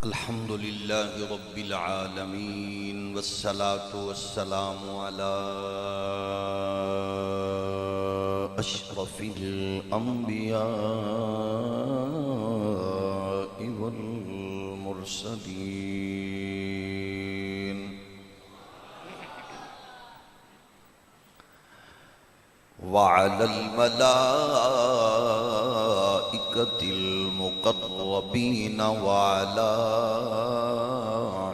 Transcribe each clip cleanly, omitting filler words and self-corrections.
الحمد لله رب العالمين والصلاة والسلام على أشرف الأنبياء والمرسلين وعلى الملائكة المقربين وعلى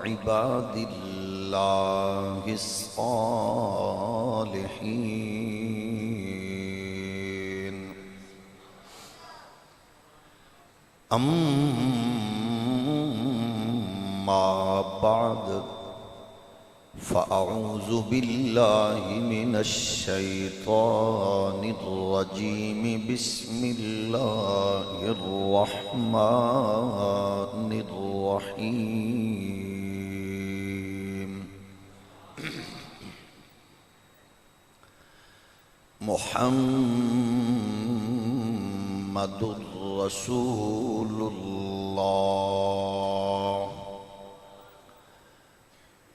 عباد الله الصالحين أما بعد فأعوذ بالله من الشيطان الرجيم بسم الله الرحمن الرحيم محمد رسول الله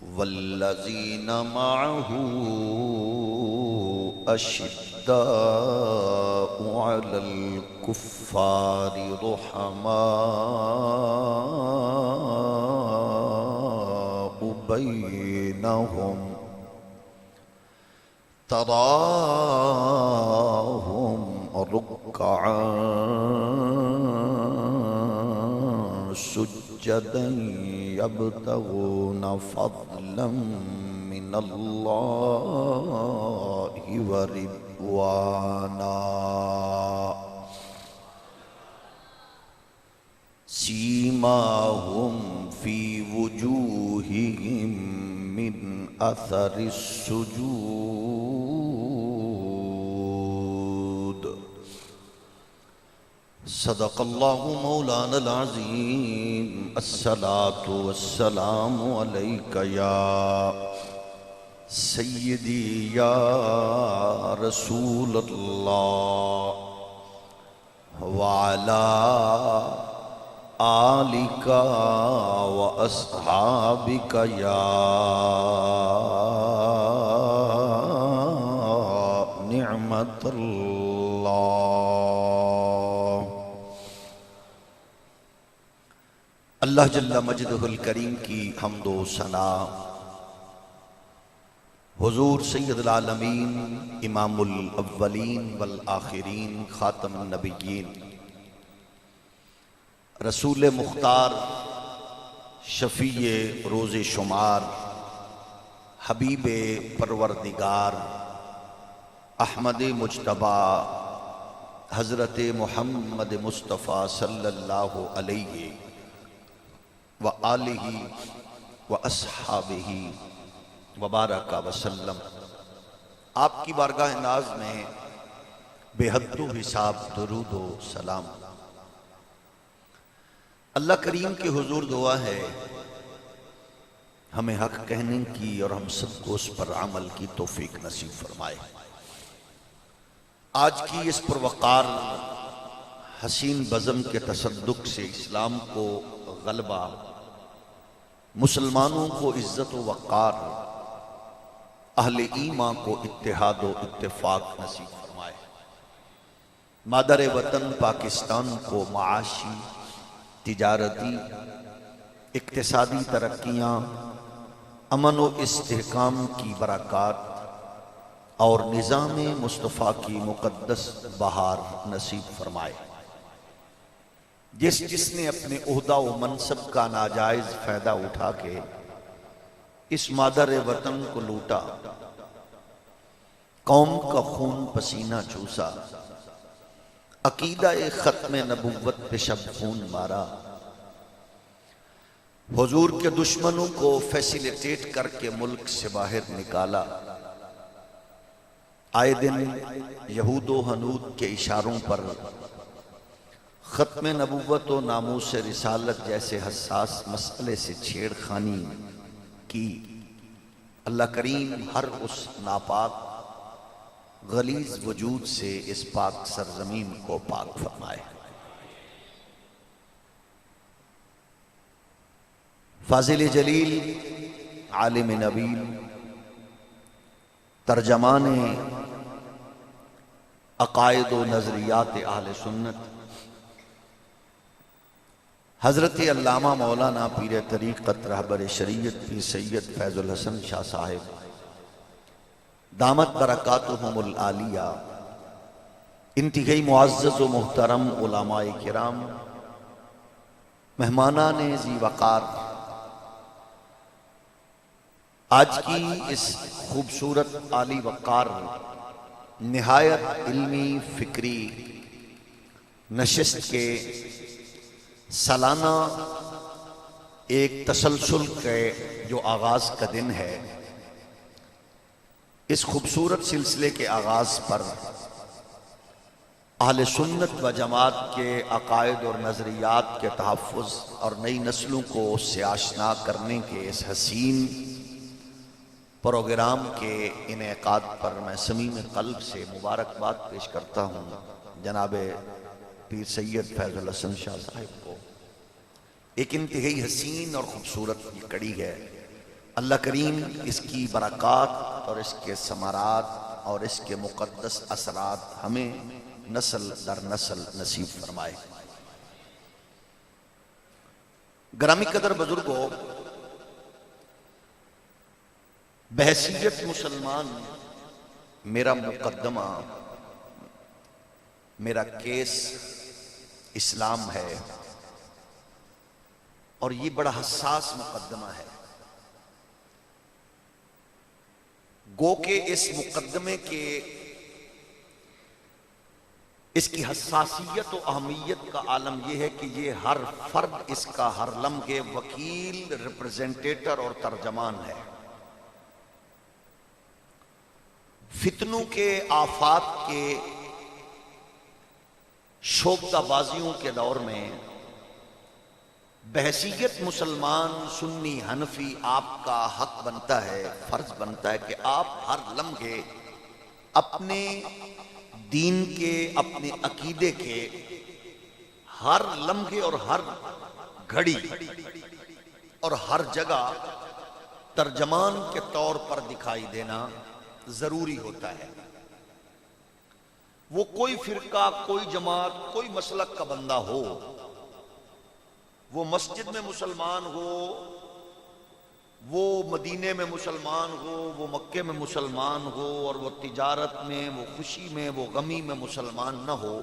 والذين معه أشداء على الكفار رحماء بينهم تراهم ركعا سجدا يبتغون فضلا من الله ورضوانا سيماهم في وجوههم من أثر السجود صدق الله مولانا العظيم الصلاة والسلام عليك يا سيدي يا رسول الله وعلى آلك وأصحابك يا نعمة الله اللہ جل مجدہ الکریم کی حمد و ثنا حضور سید العالمین امام الاولین والآخرین خاتم النبیین رسول مختار شفیع روز شمار حبیب پروردگار احمد مجتبی حضرت محمد مصطفیٰ صلی اللہ علیہ وآلہ وأصحابہ وبارک وسلم آپ کی بارگاہ ناز میں بے حد و حساب درود و سلام اللہ کریم کے حضور دعا ہے ہمیں حق کہنے کی اور ہم سب کو اس پر عمل کی توفیق نصیب فرمائے۔ آج کی اس پروقار حسین بزم کے تصدق سے اسلام کو غلبہ، مسلمانوں کو عزت و وقار، اہل ایمان کو اتحاد و اتفاق نصیب فرمائے۔ مادر وطن پاکستان کو معاشی، تجارتی، اقتصادی ترقیاں، امن و استحکام کی برکات اور نظام مصطفیٰ کی مقدس بہار نصیب فرمائے۔ جس نے اپنے عہدہ و منصب کا ناجائز فائدہ اٹھا کے اس مادر وطن کو لوٹا، قوم کا خون پسینہ چوسا، عقیدہ ختم نبوت پہ شب خون مارا، حضور کے دشمنوں کو فیسیلیٹیٹ کر کے ملک سے باہر نکالا، آئے دن یہود و ہنود کے اشاروں پر ختم نبوت و ناموس رسالت جیسے حساس مسئلے سے چھیڑ خانی کی۔ اللہ کریم ہر اس ناپاک غلیظ وجود سے اس پاک سرزمین کو پاک فرمائے۔ فاضل جلیل، عالم نبیل، ترجمان عقائد و نظریات اہل سنت، حضرت علامہ مولانا پیر طریقت رہبر شریعت پیر سید فیض الحسن شاہ صاحب دامت برکاتہم العالیہ، انتہائی معزز و محترم علماء کرام، مہمانان ذی وقار، آج کی اس خوبصورت عالی وقار نہایت علمی فکری نشست کے سالانہ ایک تسلسل کے جو آغاز کا دن ہے، اس خوبصورت سلسلے کے آغاز پر اہل سنت و جماعت کے عقائد اور نظریات کے تحفظ اور نئی نسلوں کو اس سے آشنا کرنے کے اس حسین پروگرام کے انعقاد پر میں صمیم قلب سے مبارکباد پیش کرتا ہوں جناب پیر سید فیض الحسن شاہ صاحب کو۔ ایک انتہائی حسین اور خوبصورت یہ کڑی ہے، اللہ کریم اس کی برکات اور اس کے ثمرات اور اس کے مقدس اثرات ہمیں نسل در نسل نصیب فرمائے۔ گرامی قدر بزرگوں، بحیثیت مسلمان میرا مقدمہ، میرا کیس اسلام ہے، اور یہ بڑا حساس مقدمہ ہے۔ گو کہ اس مقدمے کے اس کی حساسیت و اہمیت کا عالم یہ ہے کہ یہ ہر فرد اس کا ہر لمحے وکیل، ریپرزینٹیٹر اور ترجمان ہے۔ فتنوں کے، آفات کے، شوبدہ بازیوں کے دور میں بحیثیت مسلمان سنی حنفی آپ کا حق بنتا ہے، فرض بنتا ہے کہ آپ ہر لمحے اپنے دین کے، اپنے عقیدے کے ہر لمحے اور ہر گھڑی اور ہر جگہ ترجمان کے طور پر دکھائی دینا ضروری ہوتا ہے۔ وہ کوئی فرقہ، کوئی جماعت، کوئی مسلک کا بندہ ہو، وہ مسجد میں مسلمان ہو، وہ مدینے میں مسلمان ہو، وہ مکے میں مسلمان ہو، اور وہ تجارت میں، وہ خوشی میں، وہ غمی میں مسلمان نہ ہو،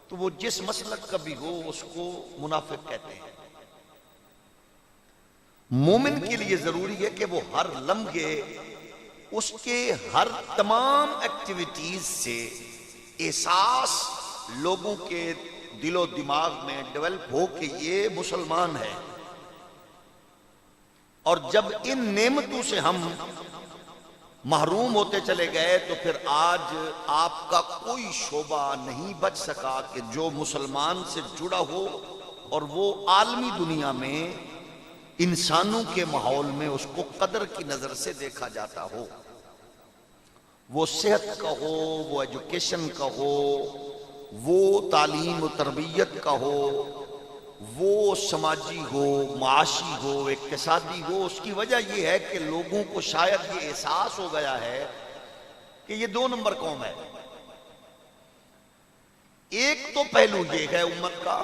تو وہ جس مسلک کا بھی ہو اس کو منافق کہتے ہیں۔ مومن کے لیے ضروری ہے کہ وہ ہر لمحے اس کے ہر تمام ایکٹیویٹیز سے احساس لوگوں کے دل و دماغ میں ڈیولپ ہو کہ یہ مسلمان ہے۔ اور جب ان نعمتوں سے ہم محروم ہوتے چلے گئے تو پھر آج آپ کا کوئی شعبہ نہیں بچ سکا کہ جو مسلمان سے جڑا ہو اور وہ عالمی دنیا میں انسانوں کے ماحول میں اس کو قدر کی نظر سے دیکھا جاتا ہو۔ وہ صحت کا ہو، وہ ایجوکیشن کا ہو، وہ تعلیم و تربیت کا ہو، وہ سماجی ہو، معاشی ہو، اقتصادی ہو۔ اس کی وجہ یہ ہے کہ لوگوں کو شاید یہ احساس ہو گیا ہے کہ یہ 2 نمبر قوم ہے۔ ایک تو پہلو یہ ہے امت کا،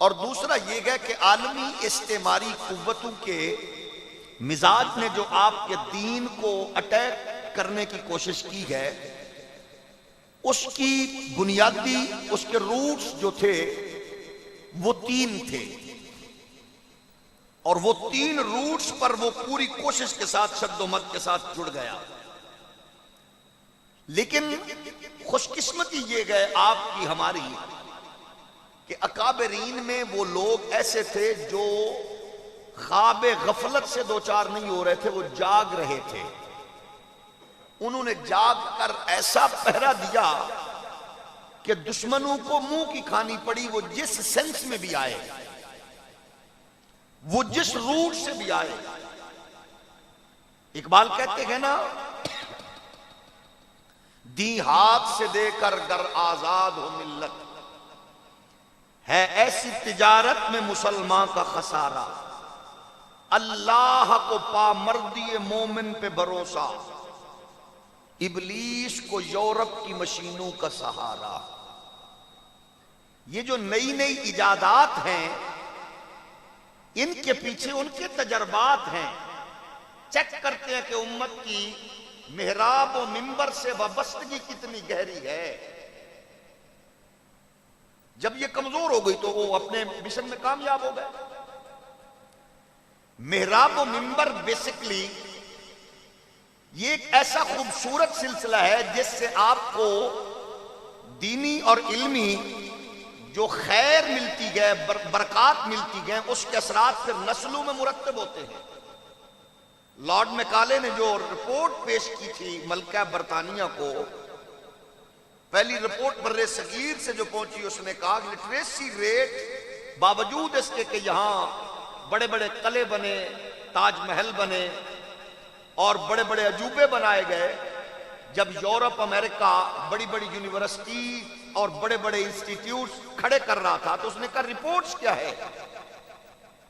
اور دوسرا یہ ہے کہ عالمی استعماری قوتوں کے مزاج نے جو آپ کے دین کو اٹیک کرنے کی کوشش کی ہے، اس کی بنیادی، اس کے روٹس جو تھے وہ 3 تھے، اور وہ 3 روٹس پر وہ پوری کوشش کے ساتھ، شد و مد کے ساتھ جڑ گیا۔ لیکن خوش قسمتی یہ گئے آپ کی، ہماری، کہ اکابرین میں وہ لوگ ایسے تھے جو خواب غفلت سے دوچار نہیں ہو رہے تھے، وہ جاگ رہے تھے۔ انہوں نے جاگ کر ایسا پہرا دیا کہ دشمنوں کو منہ کی کھانی پڑی، وہ جس سینس میں بھی آئے، وہ جس روٹ سے بھی آئے۔ اقبال کہتے ہیں نا، دی ہاتھ سے دے کر گر آزاد ہو ملت، ہے ایسی تجارت میں مسلمان کا خسارہ۔ اللہ کو پامردی مومن پہ بھروسہ، ابلیس کو یورپ کی مشینوں کا سہارا۔ یہ جو نئی نئی ایجادات ہیں ان کے پیچھے ان کے تجربات ہیں۔ چیک کرتے ہیں کہ امت کی محراب و منبر سے وابستگی کتنی گہری ہے۔ جب یہ کمزور ہو گئی تو وہ اپنے مشن میں کامیاب ہو گئے۔ محراب و منبر بیسکلی یہ ایک ایسا خوبصورت سلسلہ ہے جس سے آپ کو دینی اور علمی جو خیر ملتی گئے، برکات ملتی گئے، اس کے اثرات پھر نسلوں میں مرتب ہوتے ہیں۔ لارڈ میکالے نے جو رپورٹ پیش کی تھی ملکہ برطانیہ کو، پہلی رپورٹ بر صغیر سے جو پہنچی، اس نے کہا کہ لٹریسی ریٹ باوجود اس کے کہ یہاں بڑے بڑے قلعے بنے، تاج محل بنے اور بڑے بڑے عجوبے بنائے گئے، جب یورپ امریکہ بڑی بڑی یونیورسٹی اور بڑے بڑے انسٹیٹیوٹس کھڑے کر رہا تھا تو اس نے کہا رپورٹس کیا ہے؟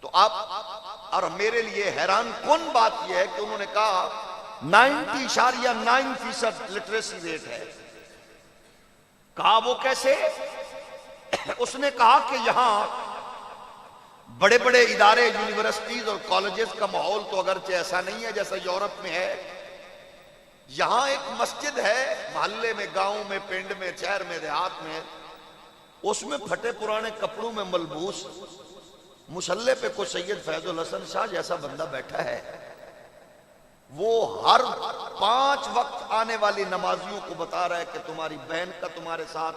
تو آپ اور میرے لیے حیران کن بات یہ ہے کہ انہوں نے کہا 90.9% لٹریسی ریٹ ہے۔ کہا وہ کیسے؟ اس نے کہا کہ یہاں بڑے بڑے ادارے، یونیورسٹیز اور کالجز کا ماحول تو اگرچہ ایسا نہیں ہے جیسا یورپ میں ہے۔ یہاں ایک مسجد ہے محلے میں، گاؤں میں، پنڈ میں، شہر میں، دیہات میں، اس میں پھٹے پرانے کپڑوں میں ملبوس مصلی پہ کوئی سید فیض الحسن شاہ جیسا بندہ بیٹھا ہے۔ وہ ہر 5 وقت آنے والی نمازیوں کو بتا رہا ہے کہ تمہاری بہن کا تمہارے ساتھ،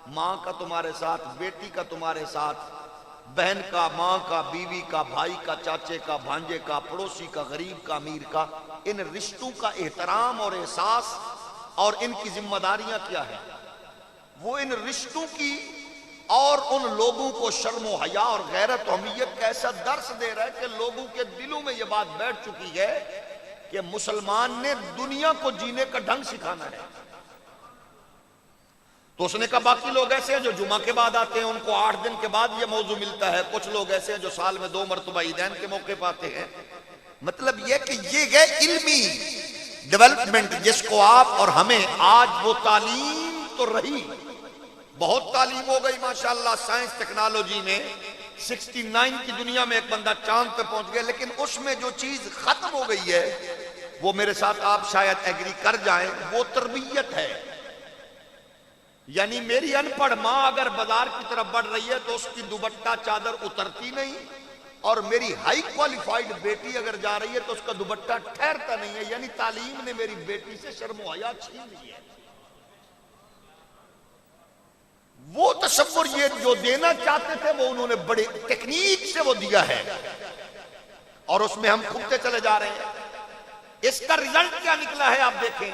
ماں کا تمہارے ساتھ، بیٹی کا تمہارے ساتھ، بہن کا، ماں کا، بیوی کا، بھائی کا، چاچے کا، بھانجے کا، پڑوسی کا، غریب کا، امیر کا، ان رشتوں کا احترام اور احساس اور ان کی ذمہ داریاں کیا ہیں۔ وہ ان رشتوں کی اور ان لوگوں کو شرم و حیا اور غیرت و حمیت کا ایسا درس دے رہا ہے کہ لوگوں کے دلوں میں یہ بات بیٹھ چکی ہے کہ مسلمان نے دنیا کو جینے کا ڈھنگ سکھانا ہے۔ تو اس نے کہا باقی لوگ ایسے ہیں جو جمعہ کے بعد آتے ہیں، ان کو 8 دن کے بعد یہ موضوع ملتا ہے، کچھ لوگ ایسے ہیں جو سال میں 2 مرتبہ عیدین کے موقع پاتے ہیں۔ مطلب یہ کہ یہ ہے علمی ڈیولپمنٹ جس کو آپ اور ہمیں آج وہ تعلیم تو رہی، بہت تعلیم ہو گئی ماشاءاللہ سائنس ٹیکنالوجی میں، 69 کی دنیا میں ایک بندہ چاند پہ پہنچ گیا، لیکن اس میں جو چیز ختم ہو گئی ہے وہ میرے ساتھ آپ شاید ایگری کر جائیں، وہ تربیت ہے۔ یعنی میری ان پڑھ ماں اگر بازار کی طرف بڑھ رہی ہے تو اس کی دوپٹہ چادر اترتی نہیں، اور میری ہائی کوالیفائیڈ بیٹی اگر جا رہی ہے تو اس کا دوپٹہ ٹھہرتا نہیں ہے۔ یعنی تعلیم نے میری بیٹی سے شرم و حیا چھین لی ہے۔ وہ تصور یہ جو دینا چاہتے تھے وہ انہوں نے بڑے ٹیکنیک سے وہ دیا ہے، اور اس میں ہم کھوتے چلے جا رہے ہیں۔ اس کا رزلٹ کیا نکلا ہے آپ دیکھیں۔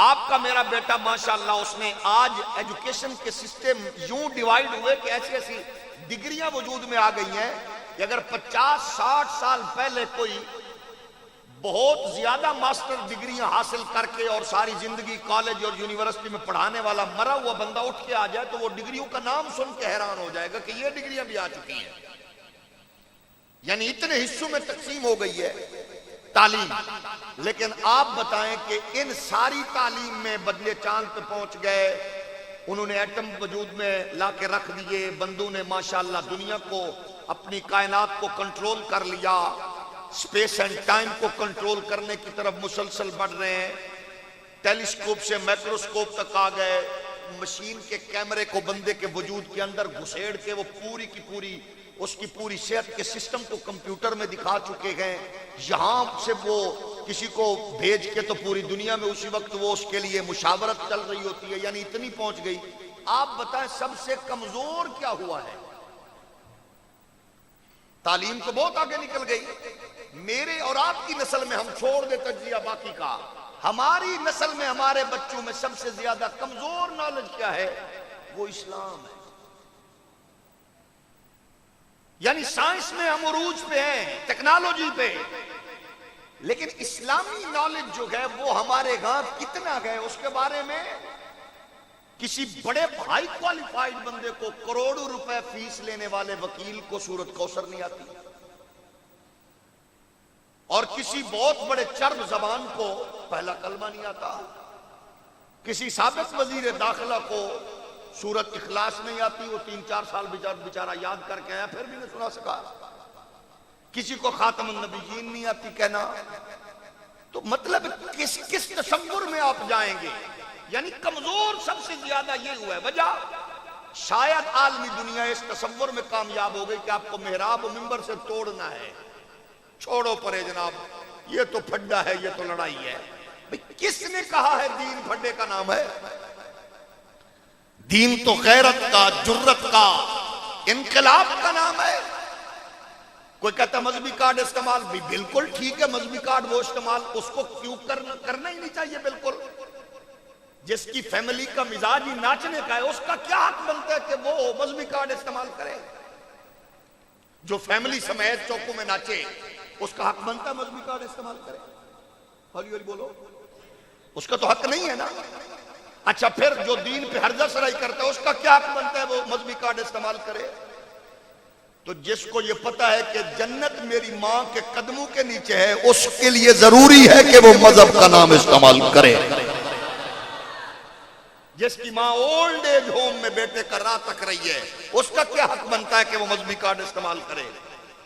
آپ کا میرا بیٹا ماشاءاللہ اس نے آج ایجوکیشن کے سسٹم یوں ڈیوائیڈ ہوئے کہ ایسی ایسی ڈگریاں وجود میں آ گئی ہیں کہ اگر 50-60 سال پہلے کوئی بہت زیادہ ماسٹر ڈگریاں حاصل کر کے اور ساری زندگی کالج اور یونیورسٹی میں پڑھانے والا مرا ہوا بندہ اٹھ کے آ جائے تو وہ ڈگریوں کا نام سن کے حیران ہو جائے گا کہ یہ ڈگریاں بھی آ چکی ہیں۔ یعنی اتنے حصوں میں تقسیم ہو گئی ہے تعلیم۔ لیکن آپ بتائیں کہ ان ساری تعلیم میں بدلے چاند پہ پہنچ گئے، انہوں نے ایٹم وجود میں لا کے رکھ دیے، بندوں نے ماشاءاللہ دنیا کو، اپنی کائنات کو کنٹرول کر لیا، سپیس اینڈ ٹائم کو کنٹرول کرنے کی طرف مسلسل بڑھ رہے ہیں، ٹیلیسکوپ سے مائکروسکوپ تک آ گئے، مشین کے کیمرے کو بندے کے وجود کے اندر گھسیڑ کے وہ پوری کی پوری اس کی پوری صحت کے سسٹم کو کمپیوٹر میں دکھا چکے ہیں۔ یہاں سے وہ کسی کو بھیج کے تو پوری دنیا میں اسی وقت وہ اس کے لیے مشاورت چل رہی ہوتی ہے، یعنی اتنی پہنچ گئی۔ آپ بتائیں سب سے کمزور کیا ہوا ہے؟ تعلیم تو بہت آگے نکل گئی۔ میرے اور آپ کی نسل میں ہم چھوڑ دے تجزیہ باقی کا، ہماری نسل میں ہمارے بچوں میں سب سے زیادہ کمزور نالج کیا ہے؟ وہ اسلام ہے۔ یعنی سائنس میں ہم عروج پہ ہیں، ٹیکنالوجی پہ، لیکن اسلامی نالج جو ہے وہ ہمارے ہاں کتنا ہے اس کے بارے میں کسی بڑے ہائی کوالیفائڈ بندے کو، کروڑوں روپے فیس لینے والے وکیل کو سورۃ کوثر نہیں آتی۔ اور کسی بہت بڑے چرب زبان کو پہلا کلمہ نہیں آتا، کسی سابق وزیر داخلہ کو سورت اخلاص نہیں آتی، وہ 3-4 سال بیچارہ یاد کر کے آیا پھر بھی نہیں سنا سکا، کسی کو خاتم النبیین نہیں آتی کہنا. تو مطلب کس تصور میں آپ جائیں گے؟ یعنی کمزور سب سے زیادہ یہ ہوا ہے. وجہ شاید عالمی دنیا اس تصور میں کامیاب ہو گئی کہ آپ کو محراب و منبر سے توڑنا ہے. چھوڑو پرے جناب، یہ تو پھڈا ہے، یہ تو لڑائی ہے. کس نے کہا ہے دین پھڈے کا نام ہے؟ دین تو غیرت کا، جرت کا، انقلاب کا نام ہے. کوئی کہتا ہے مذہبی کارڈ استعمال، بھی بالکل ٹھیک ہے، مذہبی کارڈ وہ استعمال، اس کو کیوں کرنا ہی نہیں چاہیے. بالکل جس کی فیملی کا مزاج ہی ناچنے کا ہے، اس کا کیا حق بنتا ہے کہ وہ مذہبی کارڈ استعمال کرے؟ جو فیملی سمیت چوکوں میں ناچے، اس کا حق بنتا ہے مذہبی کارڈ استعمال کرے؟ ہولی ہولی بولو، اس کا تو حق نہیں ہے نا. اچھا پھر جو دین پہ ہرزہ سرائی کرتا ہے، اس کا کیا حق بنتا ہے وہ مذہبی کارڈ استعمال کرے؟ تو جس کو یہ پتا ہے کہ جنت میری ماں کے قدموں کے نیچے ہے، اس کے لیے ضروری ہے کہ وہ مذہب کا نام استعمال کرے. جس کی ماں اولڈ ایج ہوم میں بیٹے کا راہ تک رہی ہے، اس کا کیا حق بنتا ہے کہ وہ مذہبی کارڈ استعمال کرے؟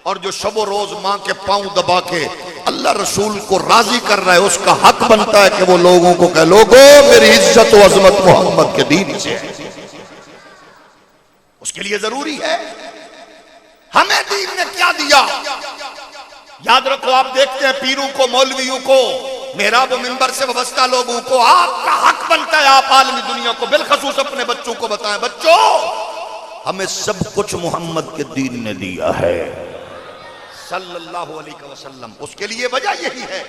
اور جو شب و روز ماں کے پاؤں دبا کے اللہ رسول کو راضی کر رہا ہے، اس کا حق بنتا ہے کہ وہ لوگوں کو کہے لوگوں میری عزت و عظمت محمد کے دین سے ہے. اس کے لیے ضروری ہے. ہمیں دین نے کیا دیا؟ یاد رکھو، آپ دیکھتے ہیں پیروں کو، مولویوں کو، محراب و منبر سے وابستہ لوگوں کو آپ کا حق بنتا ہے آپ عالمی دنیا کو، بالخصوص اپنے بچوں کو بتائیں، بچوں ہمیں سب کچھ محمد کے دین نے دیا ہے صلی اللہ علیہ وسلم. اس کے لیے وجہ یہی ہے.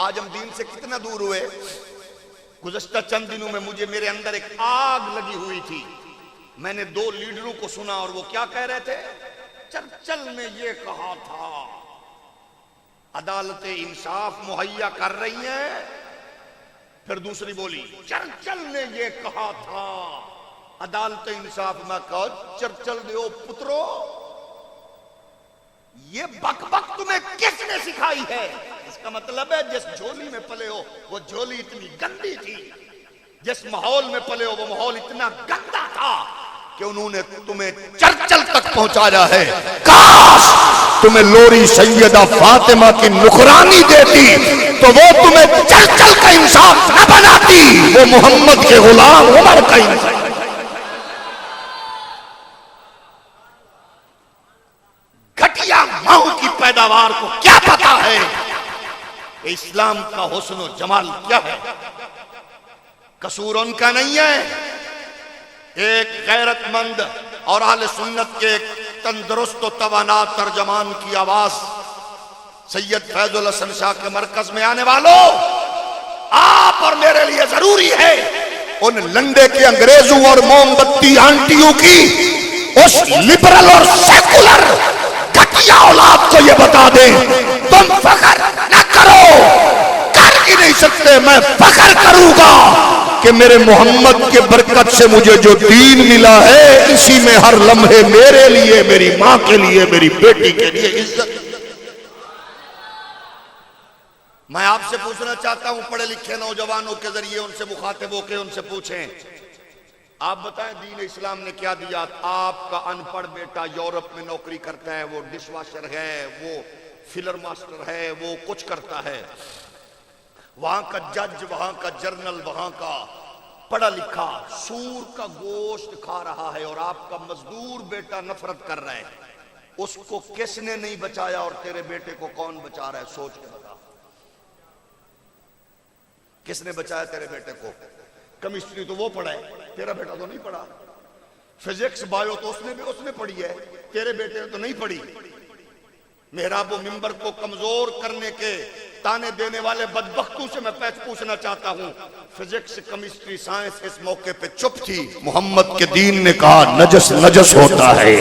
آج ہم دین سے کتنا دور ہوئے. گزشتہ چند دنوں میں میرے اندر ایک آگ لگی ہوئی تھی. میں نے 2 لیڈروں کو سنا اور وہ کیا کہہ رہے تھے؟ چرچل نے یہ کہا تھا عدالت انصاف مہیا کر رہی ہیں. پھر دوسری بولی چرچل نے یہ کہا تھا عدالت انصاف. میں کہا چرچل دیو پترو، یہ بک بک تمہیں کس نے سکھائی ہے؟ اس کا مطلب ہے جس جھولی میں پلے ہو وہ جھولی اتنی گندی تھی، جس ماحول میں پلے ہو وہ ماحول اتنا گندا تھا کہ انہوں نے تمہیں چرچل تک پہنچایا ہے. کاش تمہیں لوری سیدہ فاطمہ کی نکرانی دیتی تو وہ تمہیں چرچل کا انصاف نہ بناتی، وہ محمد کے غلام عمر کا انصاف. گھٹیا ماہو کی پیداوار کو کیا پتا ہے اسلام کا حسن و جمال کیا ہے؟ قصور ان کا نہیں ہے. ایک غیرت مند اور اہل سنت کے ایک تندرست و توانا ترجمان کی آواز سید فیض الحسن شاہ کے مرکز میں آنے والوں، آپ اور میرے لیے ضروری ہے ان لنڈے کے انگریزوں اور موم بتی آنٹیوں کی اس لبرل اور سیکولر گھٹیا اولاد کو یہ بتا دیں تم فخر نہ کرو، کر ہی نہیں سکتے. میں فخر کروں گا کہ میرے محمد کے برکت سے مجھے جو دین ملا ہے اسی میں ہر لمحے میرے لیے، میری ماں کے لیے، میری بیٹی کے لیے عزت. میں آپ سے پوچھنا چاہتا ہوں، پڑھے لکھے نوجوانوں کے ذریعے ان سے مخاطب ہو کے ان سے پوچھیں، آپ بتائیں دین اسلام نے کیا دیا؟ آپ کا ان پڑھ بیٹا یورپ میں نوکری کرتا ہے، وہ ڈش واشر ہے، وہ فلر ماسٹر ہے، وہ کچھ کرتا ہے، وہاں کا جج، وہاں کا جرنل، وہاں کا پڑھا لکھا سور کا گوشت کھا رہا ہے، اور آپ کا مزدور بیٹا نفرت کر رہا ہے. اس کو کس نے نہیں بچایا اور تیرے بیٹے کو کون بچا رہا ہے؟ سوچ کے بتا. کس نے بچایا تیرے بیٹے کو؟ کیمسٹری تو وہ پڑھا ہے، تیرا بیٹا تو نہیں پڑھا. فزکس بایو تو اس نے پڑھی ہے، تیرے بیٹے نے تو نہیں پڑھی. محراب و منبر کو کمزور کرنے کے تانے دینے والے بدبختوں سے میں پوچھنا چاہتا ہوں، فزکس، کیمسٹری، سائنس اس موقع پہ چپ تھی. محمد کے دین نے کہا نجس نجس ہوتا ہے.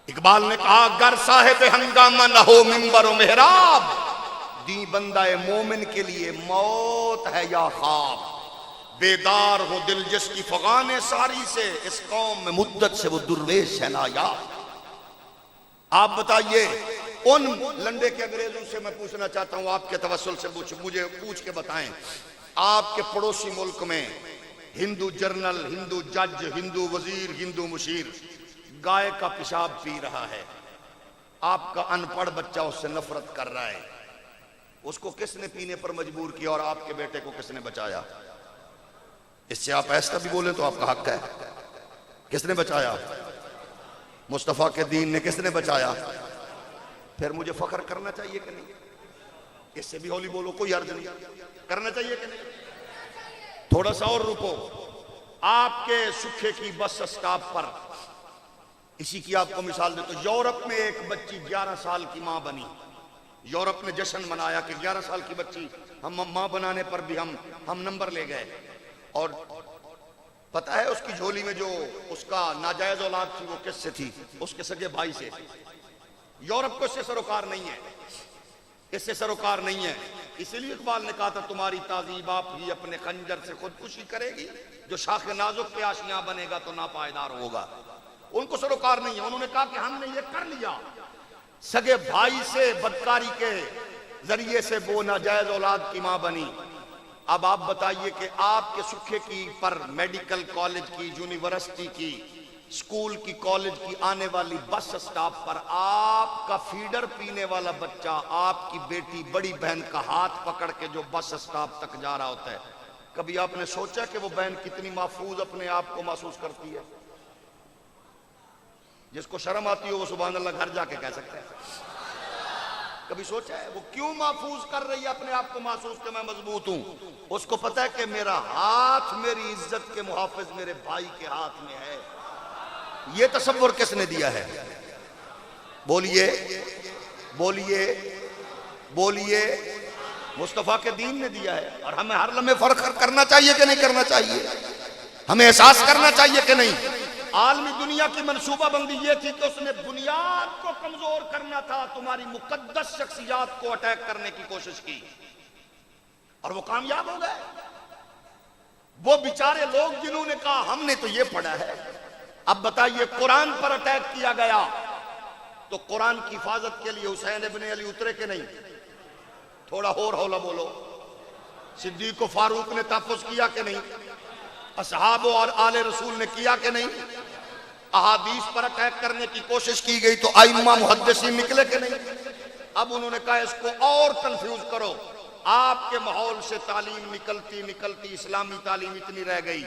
اقبال نے کہا گر صاحب ہنگامہ نہ ہو منبر و محراب، دی بندہ مومن کے لیے موت ہے یا خواب. بیدار ہو دل جس کی فغان ساری سے، اس قوم میں مدت سے وہ درویش ہے نایاب۔ آپ بتائیے، ان لنڈے کے انگریزوں سے میں پوچھنا چاہتا ہوں، آپ کے توسل سے مجھے پوچھ کے بتائیں، آپ کے پڑوسی ملک میں ہندو جرنل، ہندو جج، ہندو وزیر، ہندو مشیر گائے کا پیشاب پی رہا ہے، آپ کا ان پڑھ بچہ اس سے نفرت کر رہا ہے، اس کو کس نے پینے پر مجبور کیا اور آپ کے بیٹے کو کس نے بچایا؟ اس سے آپ ایسا بھی بولیں تو آپ کا حق ہے۔ کس نے بچایا؟ مصطفیٰ کے دین نے کس نے بچایا؟ پھر مجھے فخر کرنا چاہیے کہ نہیں؟ اس سے بھی ہولی بولو، کوئی عرض نہیں، کرنا چاہیے کہ نہیں؟ تھوڑا سا اور رکو، آپ کے سکھے کی بس اسٹاپ پر اسی کی آپ کو مثال دیتا ہوں، یورپ میں ایک بچی 11 سال کی ماں بنی، یورپ نے جشن منایا کہ 11 سال کی بچی، ہم ماں بنانے پر بھی ہم نمبر لے گئے، اور پتہ ہے اس کی جھولی میں جو اس کا ناجائز اولاد تھی وہ کس سے تھی؟ اس کے سگے بھائی سے۔ یورپ کو اس سے سروکار نہیں ہے، اس سے سروکار نہیں ہے، اسی لیے اقبال نے کہا تھا تمہاری تہذیب آپ ہی اپنے خنجر سے خودکشی کرے گی، جو شاخ نازک پہ آشیاں بنے گا تو ناپائیدار ہوگا۔ ان کو سروکار نہیں ہے، انہوں نے کہا کہ ہم نے یہ کر لیا، سگے بھائی سے بدکاری کے ذریعے سے وہ ناجائز اولاد کی ماں بنی۔ اب آپ بتائیے کہ آپ کے سکھے کی پر میڈیکل کالج کی، یونیورسٹی کی، اسکول کی، کالج کی آنے والی بس اسٹاپ پر آپ کا فیڈر پینے والا بچہ آپ کی بیٹی بڑی بہن کا ہاتھ پکڑ کے جو بس اسٹاپ تک جا رہا ہوتا ہے، کبھی آپ نے سوچا کہ وہ بہن کتنی محفوظ اپنے آپ کو محسوس کرتی ہے؟ جس کو شرم آتی ہو وہ سبحان اللہ گھر جا کے کہہ سکتا ہے۔ کبھی سوچا ہے وہ کیوں محفوظ کر رہی ہے اپنے آپ کو محسوس کہ میں مضبوط ہوں؟ اس کو پتہ ہے کہ میرا ہاتھ میری عزت کے محافظ میرے بھائی کے ہاتھ میں ہے۔ یہ تصور کس نے دیا ہے؟ بولیے بولیے بولیے، مصطفیٰ کے دین نے دیا ہے، اور ہمیں ہر لمحے فرق کرنا چاہیے کہ نہیں کرنا چاہیے؟ ہمیں احساس کرنا چاہیے کہ نہیں؟ عالمی دنیا کی منصوبہ بندی یہ تھی کہ اس نے بنیاد کو کمزور کرنا تھا، تمہاری مقدس شخصیات کو اٹیک کرنے کی کوشش کی، اور وہ کامیاب ہو گئے۔ وہ بیچارے لوگ جنہوں نے کہا ہم نے تو یہ پڑھا ہے، اب بتائیے قرآن پر اٹیک کیا گیا تو قرآن کی حفاظت کے لیے حسین ابن علی اترے کہ نہیں؟ تھوڑا اور ہولا بولو۔ صدیق و فاروق نے تحفظ کیا کہ نہیں؟ اصحاب اور آل رسول نے کیا کہ نہیں؟ احادیث پر اٹیک کرنے کی کوشش کی گئی تو ائمہ محدثین نکلے کہ نہیں؟ اب انہوں نے کہا اس کو اور کنفیوز کرو، آپ کے ماحول سے تعلیم نکلتی اسلامی تعلیم اتنی رہ گئی،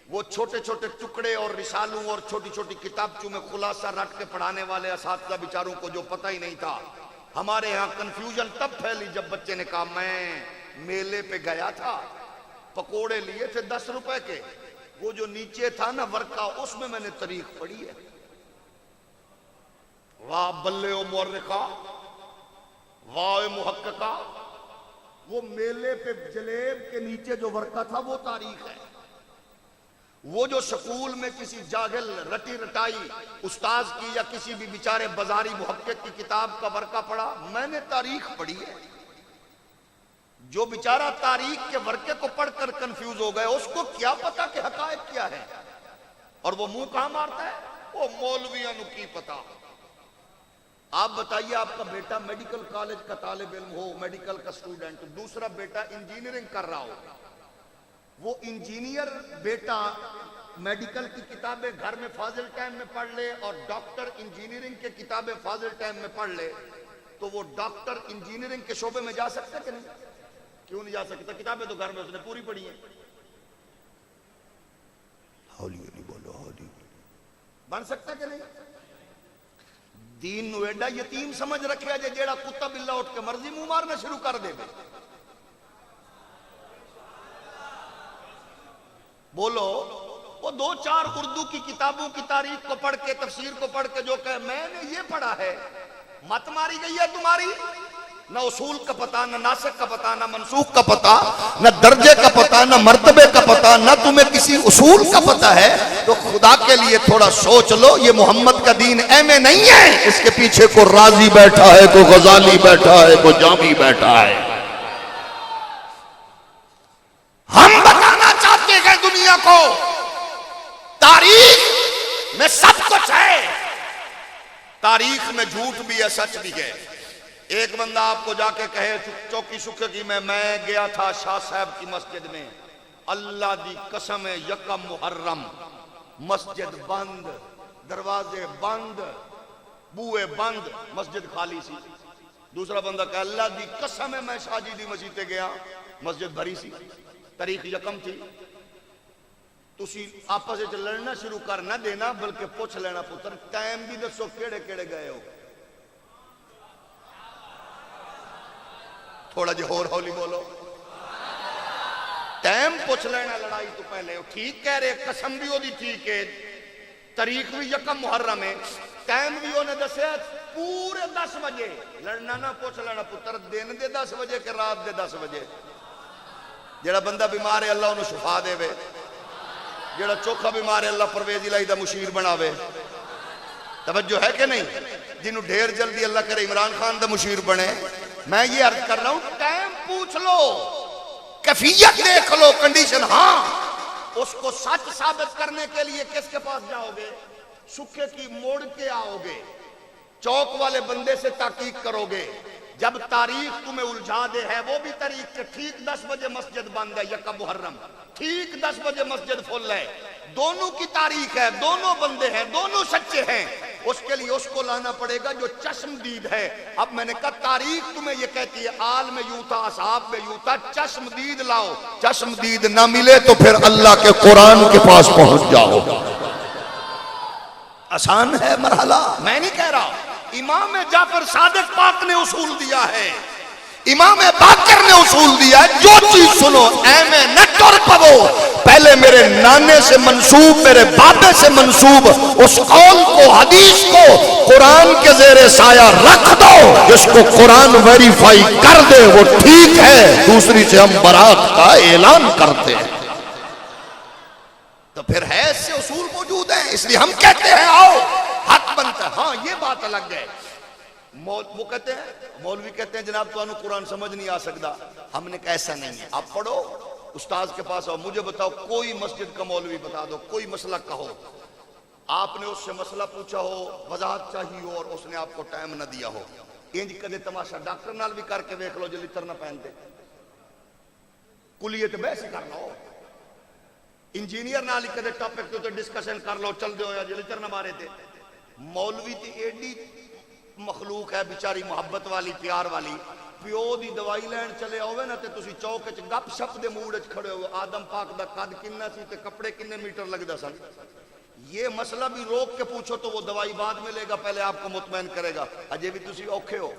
وہ چھوٹے چھوٹے ٹکڑے اور رسالوں اور چھوٹی چھوٹی کتابچوں میں خلاصہ رٹ کے پڑھانے والے اساتذہ بیچاروں کو جو پتہ ہی نہیں تھا۔ ہمارے ہاں کنفیوژن تب پھیلی جب بچے نے کہا میں میلے پہ گیا تھا، پکوڑے لیے تھے 10 روپے کے، وہ جو نیچے تھا نا ورقہ اس میں نے تاریخ پڑھی ہے۔ واہ بلے و مورخہ، واہ محققہ، وہ میلے پہ جلیب کے نیچے جو ورقہ تھا وہ تاریخ ہے۔ وہ جو سکول میں کسی جاہل رٹی رٹائی استاذ کی یا کسی بھی بیچارے بازاری محقق کی کتاب کا ورقہ پڑھا، میں نے تاریخ پڑھی ہے۔ جو بیچارہ تاریخ کے ورقے کو پڑھ کر کنفیوز ہو گئے، اس کو کیا پتا کہ حقائق کیا ہے، اور وہ منہ کہاں مارتا ہے؟ وہ مولویوں کی پتا۔ آپ بتائیے، آپ کا بیٹا میڈیکل کالج کا طالب علم ہو، میڈیکل کا سٹوڈنٹ، دوسرا بیٹا انجینئرنگ کر رہا ہو، وہ انجینئر بیٹا میڈیکل کی کتابیں گھر میں فاضل ٹائم میں پڑھ لے اور ڈاکٹر انجینئرنگ کے کتابیں فاضل ٹائم میں پڑھ لے، تو وہ ڈاکٹر انجینئرنگ کے شعبے میں جا سکتا کہ نہیں؟ کیوں نہیں جا سکتا؟ کتابیں تو گھر میں اس نے پوری پڑھی ہیں۔ ہولی ہولی بولو، ہولی بن سکتا کہ نہیں؟ دین نو ایڈا یتیم سمجھ رکھیا جے جیڑا کتا بلا اٹھ کے مرضی منہ مارنا شروع کر دے بے۔ بولو، وہ 2-4 اردو کی کتابوں کی تاریخ کو پڑھ کے، تفسیر کو پڑھ کے جو کہ میں نے یہ پڑھا ہے، مت ماری گئی ہے تمہاری، نہ اصول کا پتہ، نہ ناسخ کا پتہ، نہ منسوخ کا پتہ، نہ درجے کا پتہ، نہ مرتبے کا پتہ، نہ تمہیں کسی اصول کا پتہ ہے، تو خدا کے لیے تھوڑا سوچ لو، یہ محمد کا دین ایمیں نہیں ہے، اس کے پیچھے کوئی رازی بیٹھا ہے، کوئی غزالی بیٹھا ہے، کوئی جامی بیٹھا ہے۔ ہم بتانا دنیا کو، تاریخ میں سب کچھ ہے، تاریخ میں جھوٹ بھی ہے سچ بھی ہے۔ ایک بندہ آپ کو جا کے کہے چوکی شکر کی میں گیا تھا شاہ صاحب کی مسجد میں، اللہ دی قسم ہے یکم محرم مسجد بند، دروازے بند، بوئے بند، مسجد خالی سی۔ دوسرا بندہ کہا اللہ دی قسم ہے میں شاہ جی دی مسجد تے گیا، مسجد بھری سی، تاریخ یکم تھی۔ تسی آپس وچ لڑنا شروع کر نہ دینا، بلکہ پوچھ لینا پتر ٹائم بھی دسو کیڑے کیڑے گئے ہو، تھوڑا جی ہور ہولی بولو، ٹائم پوچھ لینا لڑائی تو پہلے۔ ٹھیک کہہ رہے، قسم بھی ہو دی ٹھیک ہے، تاریخ بھی یکم محرم ہے، ٹائم بھی انہیں دسے پورے 10 بجے، لڑنا نہ پوچھ لینا پتر دن دے 10 بجے کہ رات دے 10 بجے۔ جڑا بندہ بیمار ہے اللہ انہوں شفا دے وے، جڑا چوکھا بیمار ہے اللہ پرویز الہی دا مشیر بناوے، توجہ ہے کہ نہیں؟ جنہوں ڈھیر جلدی اللہ کرے عمران خان دا مشیر بنے۔ میں یہ عرض کر رہا ہوں ٹائم پوچھ لو، کیفیت دیکھ لو، کنڈیشن۔ ہاں اس کو سچ ثابت کرنے کے لیے کس کے پاس جاؤ گے؟ سکھے کی موڑ کے آؤ گے، چوک والے بندے سے تحقیق کرو گے۔ جب تاریخ تمہیں الجھا دے ہے وہ بھی تاریخ کے ٹھیک 10 بجے مسجد بند ہے یکم محرم، ٹھیک 10 بجے مسجد فل ہے، دونوں کی تاریخ ہے، دونوں بندے ہیں، دونوں سچے ہیں، اس کے لیے اس کو لانا پڑے گا جو چشم دید ہے۔ اب میں نے کہا تاریخ تمہیں یہ کہتی ہے آل میں یوں تھا، اصحاب میں یوں تھا، چشم دید لاؤ۔ چشم دید نہ ملے تو پھر اللہ کے قرآن کے پاس پہنچ جاؤ۔ آسان ہے مرحلہ، میں نہیں کہہ رہا۔ امام جعفر صادق پاک نے اصول دیا ہے، امام باقر نے اصول دیا ہے، جو چیز سنو اے میں نہ ٹر پو، پہلے میرے نانے سے منسوب، میرے بابے سے منسوب اس قول کو، حدیث کو قرآن کے زیر سایہ رکھ دو، جس کو قرآن ویریفائی کر دے وہ ٹھیک ہے، دوسری سے ہم برات کا اعلان کرتے ہیں۔ تو پھر ہے اس سے اصول موجود ہیں، اس لیے ہم کہتے ہیں آؤ حق بنتا ہے۔ ہاں یہ بات الگ ہے، وہ کہتے ہیں مولوی کہتے ہیں جناب تو انہوں قرآن سمجھ نہیں آ سکتا، ہم نے کہا ایسا نہیں ہے، آپ پڑھو استاذ کے پاس آؤ، مجھے بتاؤ کوئی مسجد کا مولوی بتا دو، کوئی مسئلہ کہو، آپ نے اس سے مسئلہ پوچھا ہو، وضاحت چاہیے ہو اور اس نے آپ کو ٹائم نہ دیا ہو، انج کدے تماشا ڈاکٹر نال بھی کر کے دیکھ لو جو لتر نہ پہنتے، کلیت بحث کر لو، انجینئر نال کدے ٹاپک تے ڈسکشن کر لو، چل دے ہویا جو لتر نہ مارے تھے۔ مولوی تے ایڈی مخلوق ہے بیچاری محبت والی، پیار والی، پیو دی دوائی لین چلے ہوئے نا تے تسی چوک وچ گپ شپ دے موڈ وچ کھڑے ہوئے، آدم پاک دا قد کنا سی تے کپڑے کنے میٹر لگدا سن، یہ مسئلہ بھی روک کے پوچھو تو وہ دوائی بعد میں لے گا، پہلے آپ کو مطمئن کرے گا، اجے بھی تسی اوکھے ہو،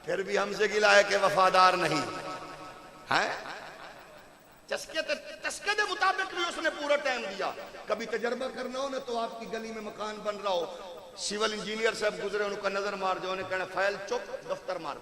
پھر بھی ہم سے گلا ہے کہ وفادار نہیں ہیں۔ چسکے دے مطابق بھی اس نے پورا ٹائم دیا۔ کبھی تجربہ کرنا ہو نا تو آپ کی گلی میں مکان بن رہا ہو، سیول انجینئر صاحب گزرے، ان کا نظر مار جو، انہیں کہنا فائل چک دفتر مار۔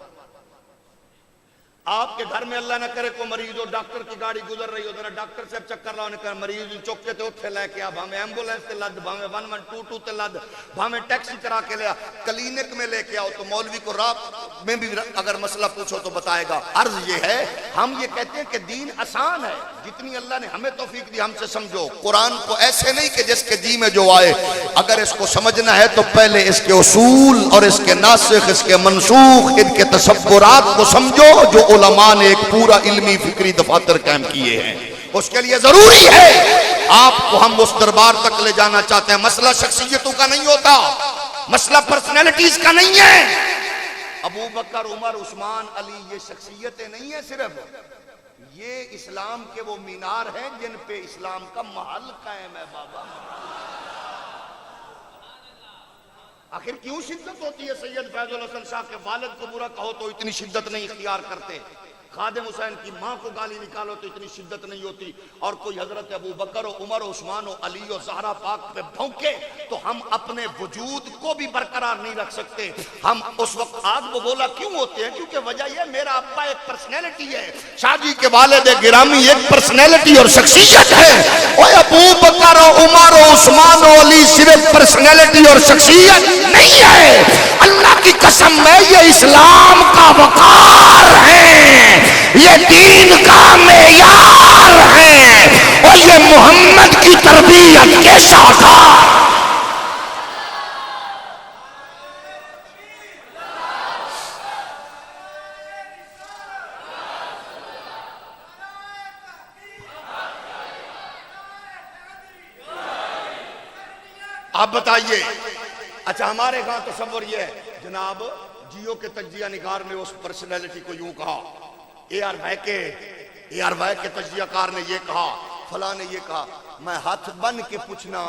آپ کے گھر میں اللہ نہ کرے کوئی مریض ہو، ڈاکٹر کی گاڑی گزر رہی ہو، ڈاکٹر صاحب چکر رہا، انہیں کہنا مریض چوکے تے اٹھے لے کے آ، بھامے ایمبولینس تے لد، بھامے 1122 تے لد، بھامے ٹیکسی کرا کے لیا، کلینک میں لے کے آؤ، تو مولوی کو رات میں بھی اگر مسئلہ پوچھو تو بتائے گا۔ عرض یہ ہے ہم یہ کہتے ہیں کہ دین آسان ہے، جتنی اللہ نے ہمیں توفیق دی ہم سے سمجھو، قرآن کو ایسے نہیں کہ جس کے جی میں جو آئے، اگر اس کو سمجھنا ہے تو پہلے اس کے اصول اور اس کے ناسخ، اس کے منسوخ، ان کے تصورات کو سمجھو جو علماء نے ایک پورا علمی فکری دفاتر قائم کیے ہیں۔ اس کے لیے ضروری ہے آپ کو ہم اس دربار تک لے جانا چاہتے ہیں، مسئلہ شخصیتوں کا نہیں ہوتا، مسئلہ پرسنالٹیز کا نہیں ہے۔ ابو بکر، عمر، عثمان، علی یہ شخصیتیں نہیں ہیں صرف، یہ اسلام کے وہ مینار ہیں جن پہ اسلام کا محل قائم ہے۔ بابا آخر کیوں شدت ہوتی ہے؟ سید فیض الحسن شاہ کے والد کو برا کہو تو اتنی شدت نہیں اختیار کرتے، خادم حسین کی ماں کو گالی نکالو تو اتنی شدت نہیں ہوتی، اور کوئی حضرت ابو بکر و عمر و عثمان و علی و زہرا پاک پہ بھونکے تو ہم اپنے وجود کو بھی برقرار نہیں رکھ سکتے۔ ہم اس وقت آگ بگولا کیوں ہوتے ہیں؟ کیونکہ وجہ یہ میرا ابا ایک پرسنالٹی ہے، شاہ جی کے والد گرامی ایک پرسنالٹی اور شخصیت ہے۔ اوے ابو بکر و عمر و عثمان و علی صرف پرسنالٹی اور شخصیت نہیں ہے، اللہ کی قسم ہے یہ اسلام کا وقار ہے، یہ دین کا معیار ہے، اور محمد کی تربیت کے شاہکار. آپ بتائیے. اچھا ہمارے ہاں تصور یہ ہے جناب جیو کے تجزیہ نگار نے اس پرسنالٹی کو یوں کہا، اے آر وائی کے تجزیہ کار نے یہ کہا، فلاں نے یہ کہا. میں ہاتھ بن کے پوچھنا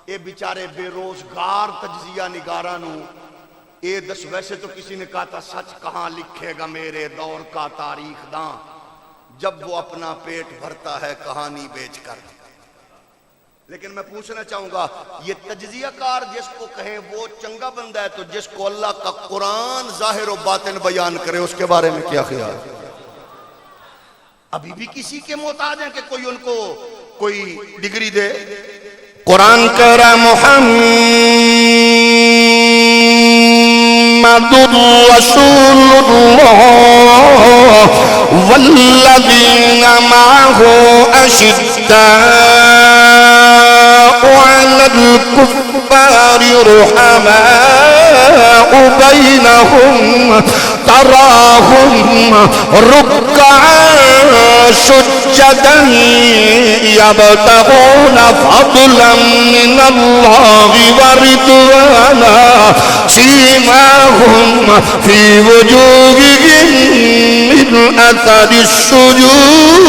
اے بیچارے بے روزگار تجزیہ نگارانوں اے دس. ویسے تو کسی نے کہا تھا سچ کہاں لکھے گا میرے دور کا تاریخ داں، جب وہ اپنا پیٹ بھرتا ہے کہانی بیچ کر. لیکن میں پوچھنا چاہوں گا یہ تجزیہ کار جس کو کہیں وہ چنگا بندہ ہے، تو جس کو اللہ کا قرآن ظاہر و باطن بیان کرے اس کے بارے میں کیا خیال ہے؟ ابھی بھی کسی کے محتاج ہیں کہ کوئی ان کو کوئی ڈگری دے؟ قرآن کہہ رہا محمد رسول اللہ والذین معه اشداء على الكفار رحماء بينهم تراهم ركعا سجدا يبتغون فضلا من الله ورضوانا سيماهم في وجوههم من أثر السجود.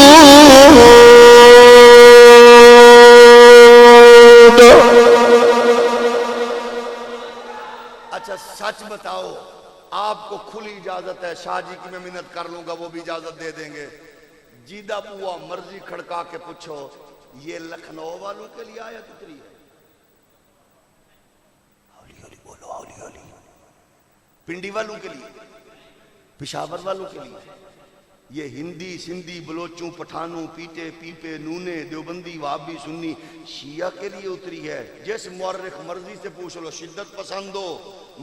اچھا سچ بتاؤ، آپ کو کھلی اجازت ہے، شاہ جی کی میں منت کر لوں گا وہ بھی اجازت دے دیں گے، جیدہ بوا مرضی کھڑکا کے پوچھو یہ لکھنؤ والوں کے لیے آیت اتری ہے؟ ہولی ہولی بولو، ہولی ہولی. پنڈی والوں کے لیے، پشاور والوں کے لیے، یہ ہندی سندھی بلوچوں پٹھانوں پیٹے پیپے نونے دیوبندی وہابی سنی شیعہ کے لیے اتری ہے. جس مورخ مرضی سے پوچھ لو، شدت پسند ہو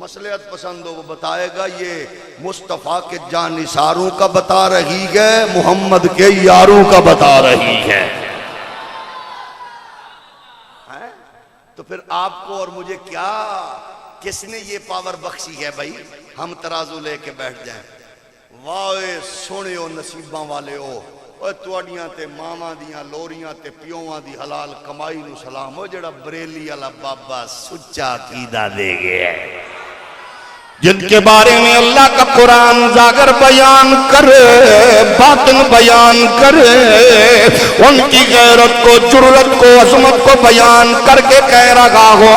مصلحت پسند ہو، وہ بتائے گا یہ مصطفیٰ کے جانثاروں کا بتا رہی ہے، محمد کے یاروں کا بتا رہی ہے. تو پھر آپ کو اور مجھے کیا، کس نے یہ پاور بخشی ہے بھائی ہم ترازو لے کے بیٹھ جائیں؟ واہ سونے ہو نصیباں والے ہو، تواڈیاں تے ماواں دیاں لوریاں تے پیوواں دی حلال کمائی نو سلام ہو، جڑا بریلی والا بابا سچا عقیدہ دے گیا ہے، جن کے بارے میں اللہ کا قرآن ظاہر بیان کرے باطن بیان کرے، ان کی غیرت کو جرت کو عظمت کو بیان کر کے کہہ رہا ہو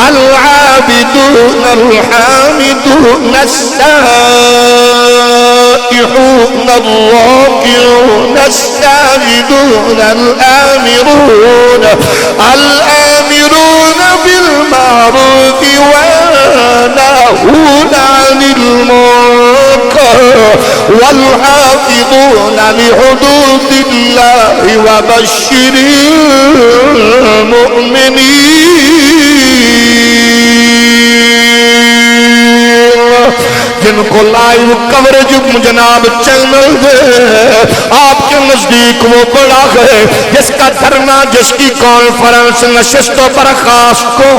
العابدون الحامدون السائحون الراكعون الساجدون الآمرون بالمعروف والناهون عن المنكر والحافظون لحدود الله وبشر المؤمنين. جن کو لائیو کوریج جناب چینل دے آپ کے نزدیک وہ بڑا ہے، جس کا دھرنا جس کی کانفرنس نشست و برخاست کو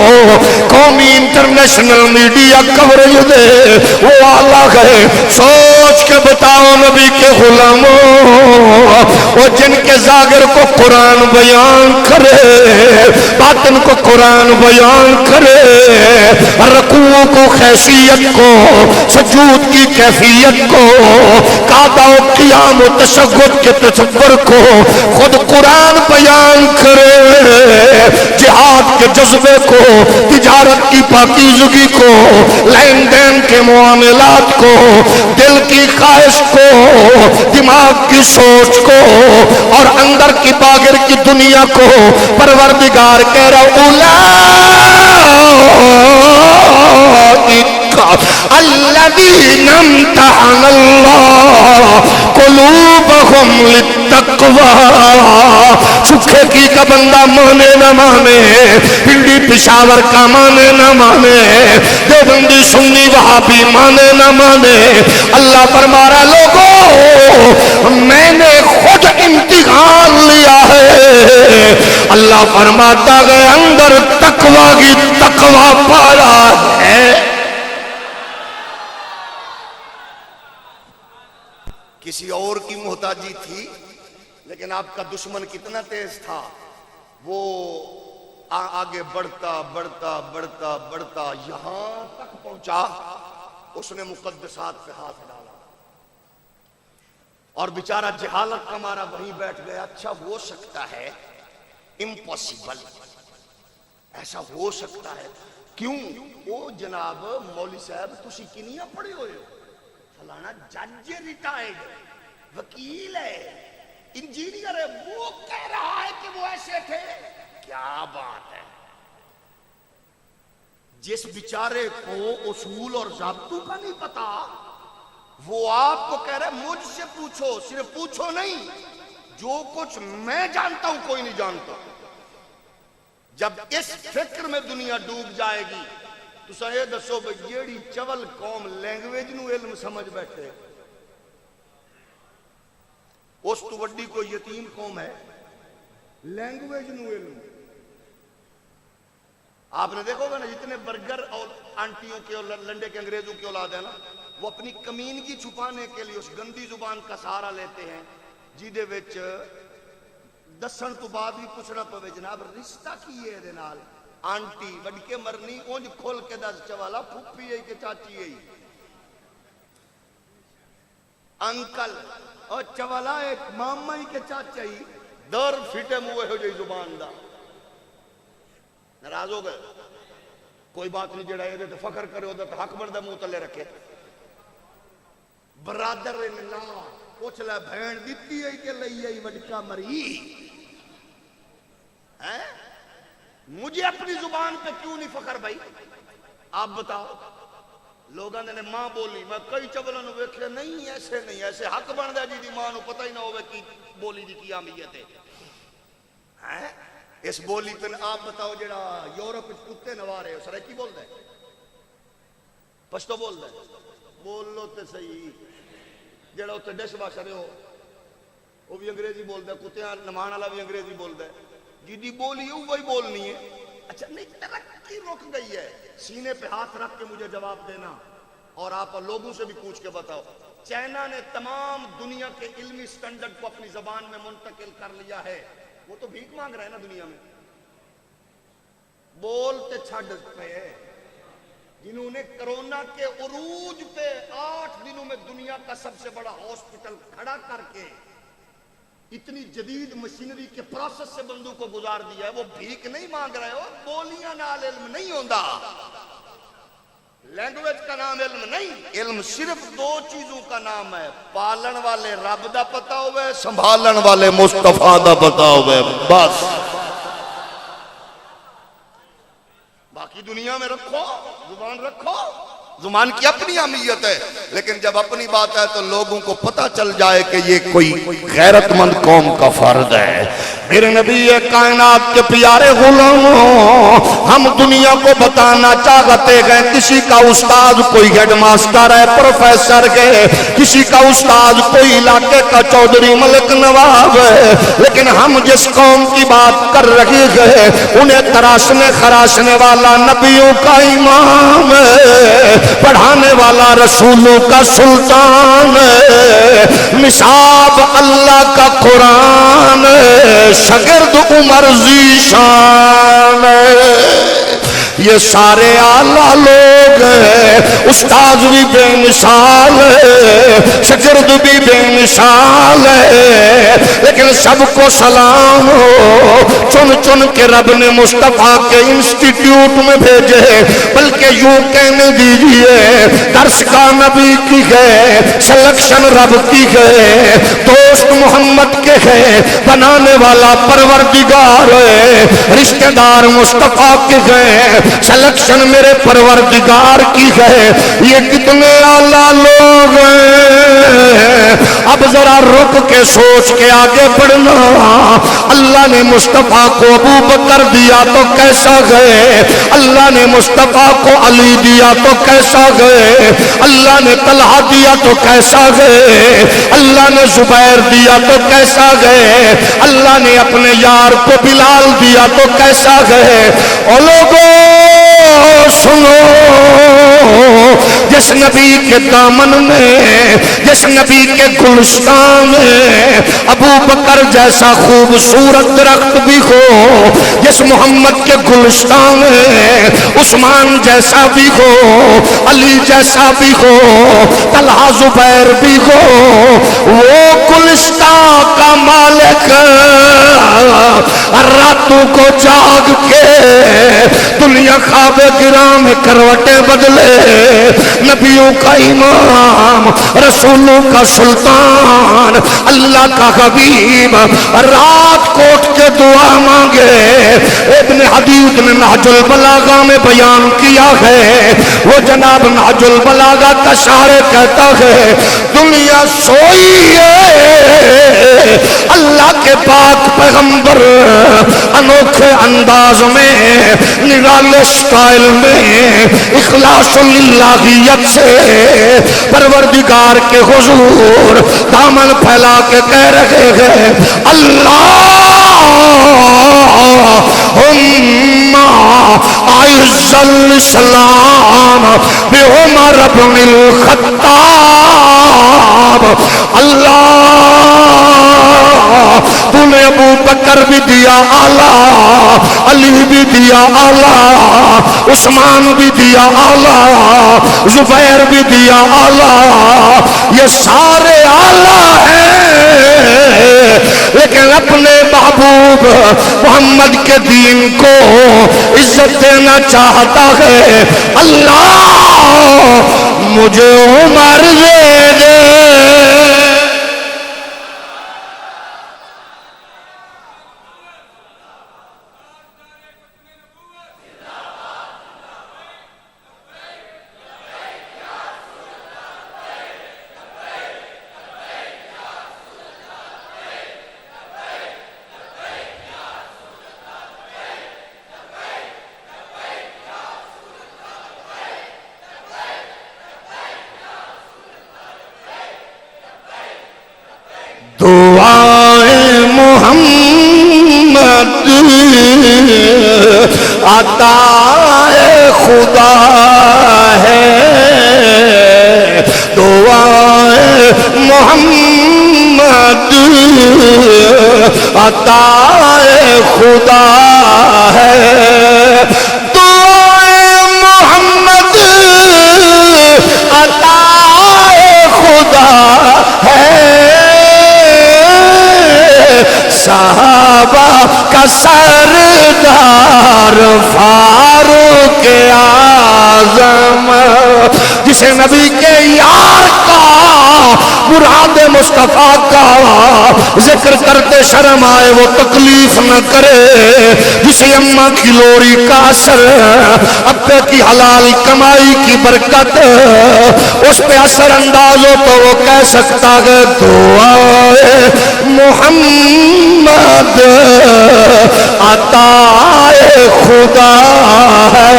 قومی انٹرنیشنل میڈیا کوریج دے وہ اعلیٰ ہے. سوچ کے بتاؤ نبی کے غلاموں، وہ جن کے ظاہر کو قرآن بیان کرے باطن کو قرآن بیان کرے، رکوع کو خیفیت کو سجود کی کیفیت کو قعدہ و قیام و تشہد کے تصور کو خود قرآن بیان کرے، جہاد کے جذبے کو تجارت کی پاکیزگی کو لین دین کے معاملات کو دل کی خواہش کو دماغ کی سوچ کو اور اندر کی باگر کی دنیا کو پروردگار کہہ رہا الذین امتحن اللہ قلوبہم للتقوی. کھیکی کا بندہ مانے نہ مانے، پنڈی پشاور کا مانے نہ مانے، دیوبندی سنی وہابی مانے نہ مانے، اللہ فرما رہا لوگوں میں نے خود امتحان لیا ہے، اللہ فرماتا ہے اندر تقوی کی تقوی پایا ہے۔ کسی اور کی محتاجی تھی لیکن آپ کا دشمن کتنا تیز تھا، وہ آگے بڑھتا بڑھتا بڑھتا بڑھتا یہاں تک پہنچا، اس نے مقدسات پہ ہاتھ ڈالا اور بیچارہ جہالت کا مارا وہیں بیٹھ گیا۔ اچھا ہو سکتا ہے، امپاسبل، ایسا ہو سکتا ہے، کیوں؟ وہ جناب مولوی صاحب تسی کنیاں پڑھے ہوئے ہو، فلانا جج ریٹائرڈ، وکیل ہے، انجینئر ہے، وہ کہہ رہا ہے کہ وہ ایسے تھے، کیا بات ہے۔ جس بیچارے کو اصول اور ضابطوں کا نہیں پتا، وہ آپ کو کہہ رہا ہے مجھ سے پوچھو، صرف پوچھو نہیں، جو کچھ میں جانتا ہوں کوئی نہیں جانتا۔ جب اس فکر میں دنیا ڈوب جائے گی تو سہے دسو بھئی جیڑی چول قوم لینگویج نو علم سمجھ بیٹھے، اس تو وڈی کوئی یتیم قوم ہے لینگویج نو علم۔ آپ نے دیکھو گا نا جتنے برگر اور آنٹیوں کے اور لنڈے کے انگریزوں کی اولاد ہے نا، وہ اپنی کمینگی چھپانے کے لیے اس گندی زبان کا سہارا لیتے ہیں جیدے وچ دسن تو بعد بھی پوچھنا پوے جناب رشتہ کی ہے دے نال، آنٹی وڈ کے مرنی اونج کھول کے دس چوالا پھپھی ہے کہ چاچی ہے، انکل اور چوالا ایک ماما ہی کے چاچا ہی، در فٹے موے ہو جائی زبان دا۔ ناراض ہو گئے؟ کوئی بات نہیں، جڑا یہ فخر کرے ہوتا تو حق بردہ منہ تلے رکھے۔ برادر نا پوچھ لے بھین دیتی ہے کہ لئی ہے وڈکا مری، مجھے اپنی زبان پہ کیوں نہیں فخر بھائی؟ آپ بتاؤ، لوگاں نے ماں بولی، میں کئی چبلوں نے ویکھے نہیں، ایسے نہیں، ایسے حق بن دے جی دی ماں نو پتہ ہی نہ ہوئے کی بولی دی کی اہمیت ہے۔ اس بولی پہ آپ بتاؤ جڑا یورپ کتے نوارے ہو سرکی بول دے، پشتو بول دے، بول لو تے صحیح، جڑا اتنے ڈش واشر ہو وہ بھی انگریزی بول دے، کتیاں نمان والا بھی انگریزی بول دے، جی بولی ہے وہی بولنی ہے۔ اچھا نہیں، ترقی رک گئی ہے، سینے پہ ہاتھ رکھ کے مجھے جواب دینا، اور آپ لوگوں سے بھی پوچھ کے بتاؤ، چائنا نے تمام دنیا کے علمی سٹینڈرڈ کو اپنی زبان میں منتقل کر لیا ہے، وہ تو بھیک مانگ رہا ہے نا دنیا میں، بولتے چھڈ پہ، جنہوں نے کرونا کے عروج پہ 8 دنوں میں دنیا کا سب سے بڑا ہاسپٹل کھڑا کر کے اتنی جدید مشینری کے پروسیس سے بندوں کو گزار دیا ہے، وہ بھیک نہیں مانگ رہے ہو، بولیاں نال علم نہیں ہوندا، لینگویج کا نام علم نہیں، علم صرف 2 چیزوں کا نام ہے، پالن والے رب دا پتہ ہوئے، سنبھالن والے مصطفیٰ دا پتہ ہوئے، بس۔ باقی دنیا میں رکھو، زبان رکھو، زبان کی اپنی اہمیت ہے، لیکن جب اپنی بات ہے تو لوگوں کو پتہ چل جائے کہ یہ کوئی غیرت مند قوم کا فرد ہے۔ میرے نبی کائنات کے پیارے غلاموں، ہم دنیا کو بتانا چاہتے ہیں، کسی کا استاد کوئی ہیڈ ماسٹر ہے، پروفیسر ہے، کسی کا استاد کوئی علاقے کا چودھری ملک نواب ہے، لیکن ہم جس قوم کی بات کر رہے ہیں انہیں تراشنے خراشنے والا نبیوں کا امام ہے، پڑھانے والا رسولوں کا سلطان ہے، نصاب اللہ کا قرآن ہے، شاگرد عمر ذیشان ہے، یہ سارے اعلیٰ لوگ ہیں، استاد بھی بے مثال ہے، شاگرد بھی بے مثال ہے، لیکن سب کو سلام ہو، چن چن کے رب نے مصطفیٰ کے انسٹیٹیوٹ میں بھیجے، بلکہ یوں کہنے دیجئے درس کا نبی کی ہے، سلیکشن رب کی ہے، دوست محمد کے ہے، بنانے والا پروردگار ہے، رشتہ دار مصطفیٰ کے ہے، سلیکشن میرے پروردگار کی ہے۔ یہ کتنے اعلیٰ لوگ ہیں، اب ذرا رک کے سوچ کے آگے بڑھنا. اللہ نے مصطفیٰ کو ابو بکر دیا تو کیسا گئے, اللہ نے مصطفیٰ کو علی دیا تو کیسا گئے, اللہ نے طلحہ دیا تو کیسا گئے, اللہ نے زبیر دیا تو کیسا گئے, اللہ نے اپنے یار کو بلال دیا تو کیسا گئے. او لوگوں سنو, جس نبی کے دامن میں, جس نبی کے گلستان میں ابو بکر جیسا خوبصورت درخت بھی ہو, جس محمد کے گلستان میں عثمان جیسا بھی ہو, علی جیسا بھی ہو, طلحہ زبیر بھی ہو, وہ گلستان کا مالک راتوں کو جاگ کے دنیا خواب گراں میں کروٹیں بدلے, نبیوں کا امام, رسولوں کا سلطان, اللہ کا حبیب رات کو اٹھ کے دعا مانگے. ابن حدید نے نہج البلاغہ میں بیان کیا ہے, وہ جناب نہج البلاغہ کا شارح کہتا ہے دنیا سوئی ہے, اللہ کے پاک پیغمبر انوکھے انداز میں, نرالے سٹائل میں, اخلاص للہیت سے پروردگار کے حضور دامن پھیلا کے کہہ رہے ہیں اللہم اعز الاسلام بعمر بن الخطاب. اللہ تو نے ابو بکر بھی دیا آلہ, علی بھی دیا آلہ, عثمان بھی دیا آلہ, زبیر بھی دیا آلہ, یہ سارے آلہ ہیں, لیکن اپنے محبوب محمد کے دین کو عزت دینا چاہتا ہے. اللہ مجھے عمر دے دے. دعائیں محمد عطائے خدا ہے, دعائیں محمد عطائے خدا ہے, دعائیں محمد عطائے خدا ہے. صحابہ کا سردار فاروق اعظم, جسے نبی کے یار کا مراد مصطفیٰ کا ذکر کرتے شرم آئے وہ تکلیف نہ کرے, جسے اماں کی لوری کا اثر, ابے کی حلال کمائی کی برکت اس پہ اثر انداز ہو تو وہ کہہ سکتا ہے دعائے محمد عطائے خدا ہے.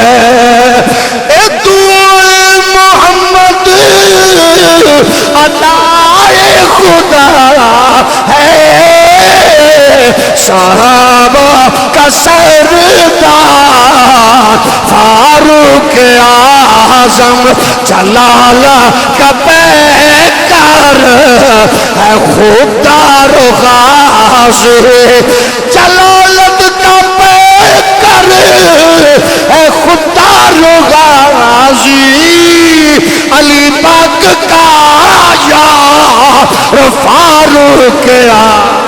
دعائے محمد عطائے خدا ہے. صحابہ کا سردار فاروق اعظم جلال کا پیکر ہے, خوددار و غازی جلالت کا پیکر ہے, خوددار و غازی علی پاک کا یار فاروق اعظم.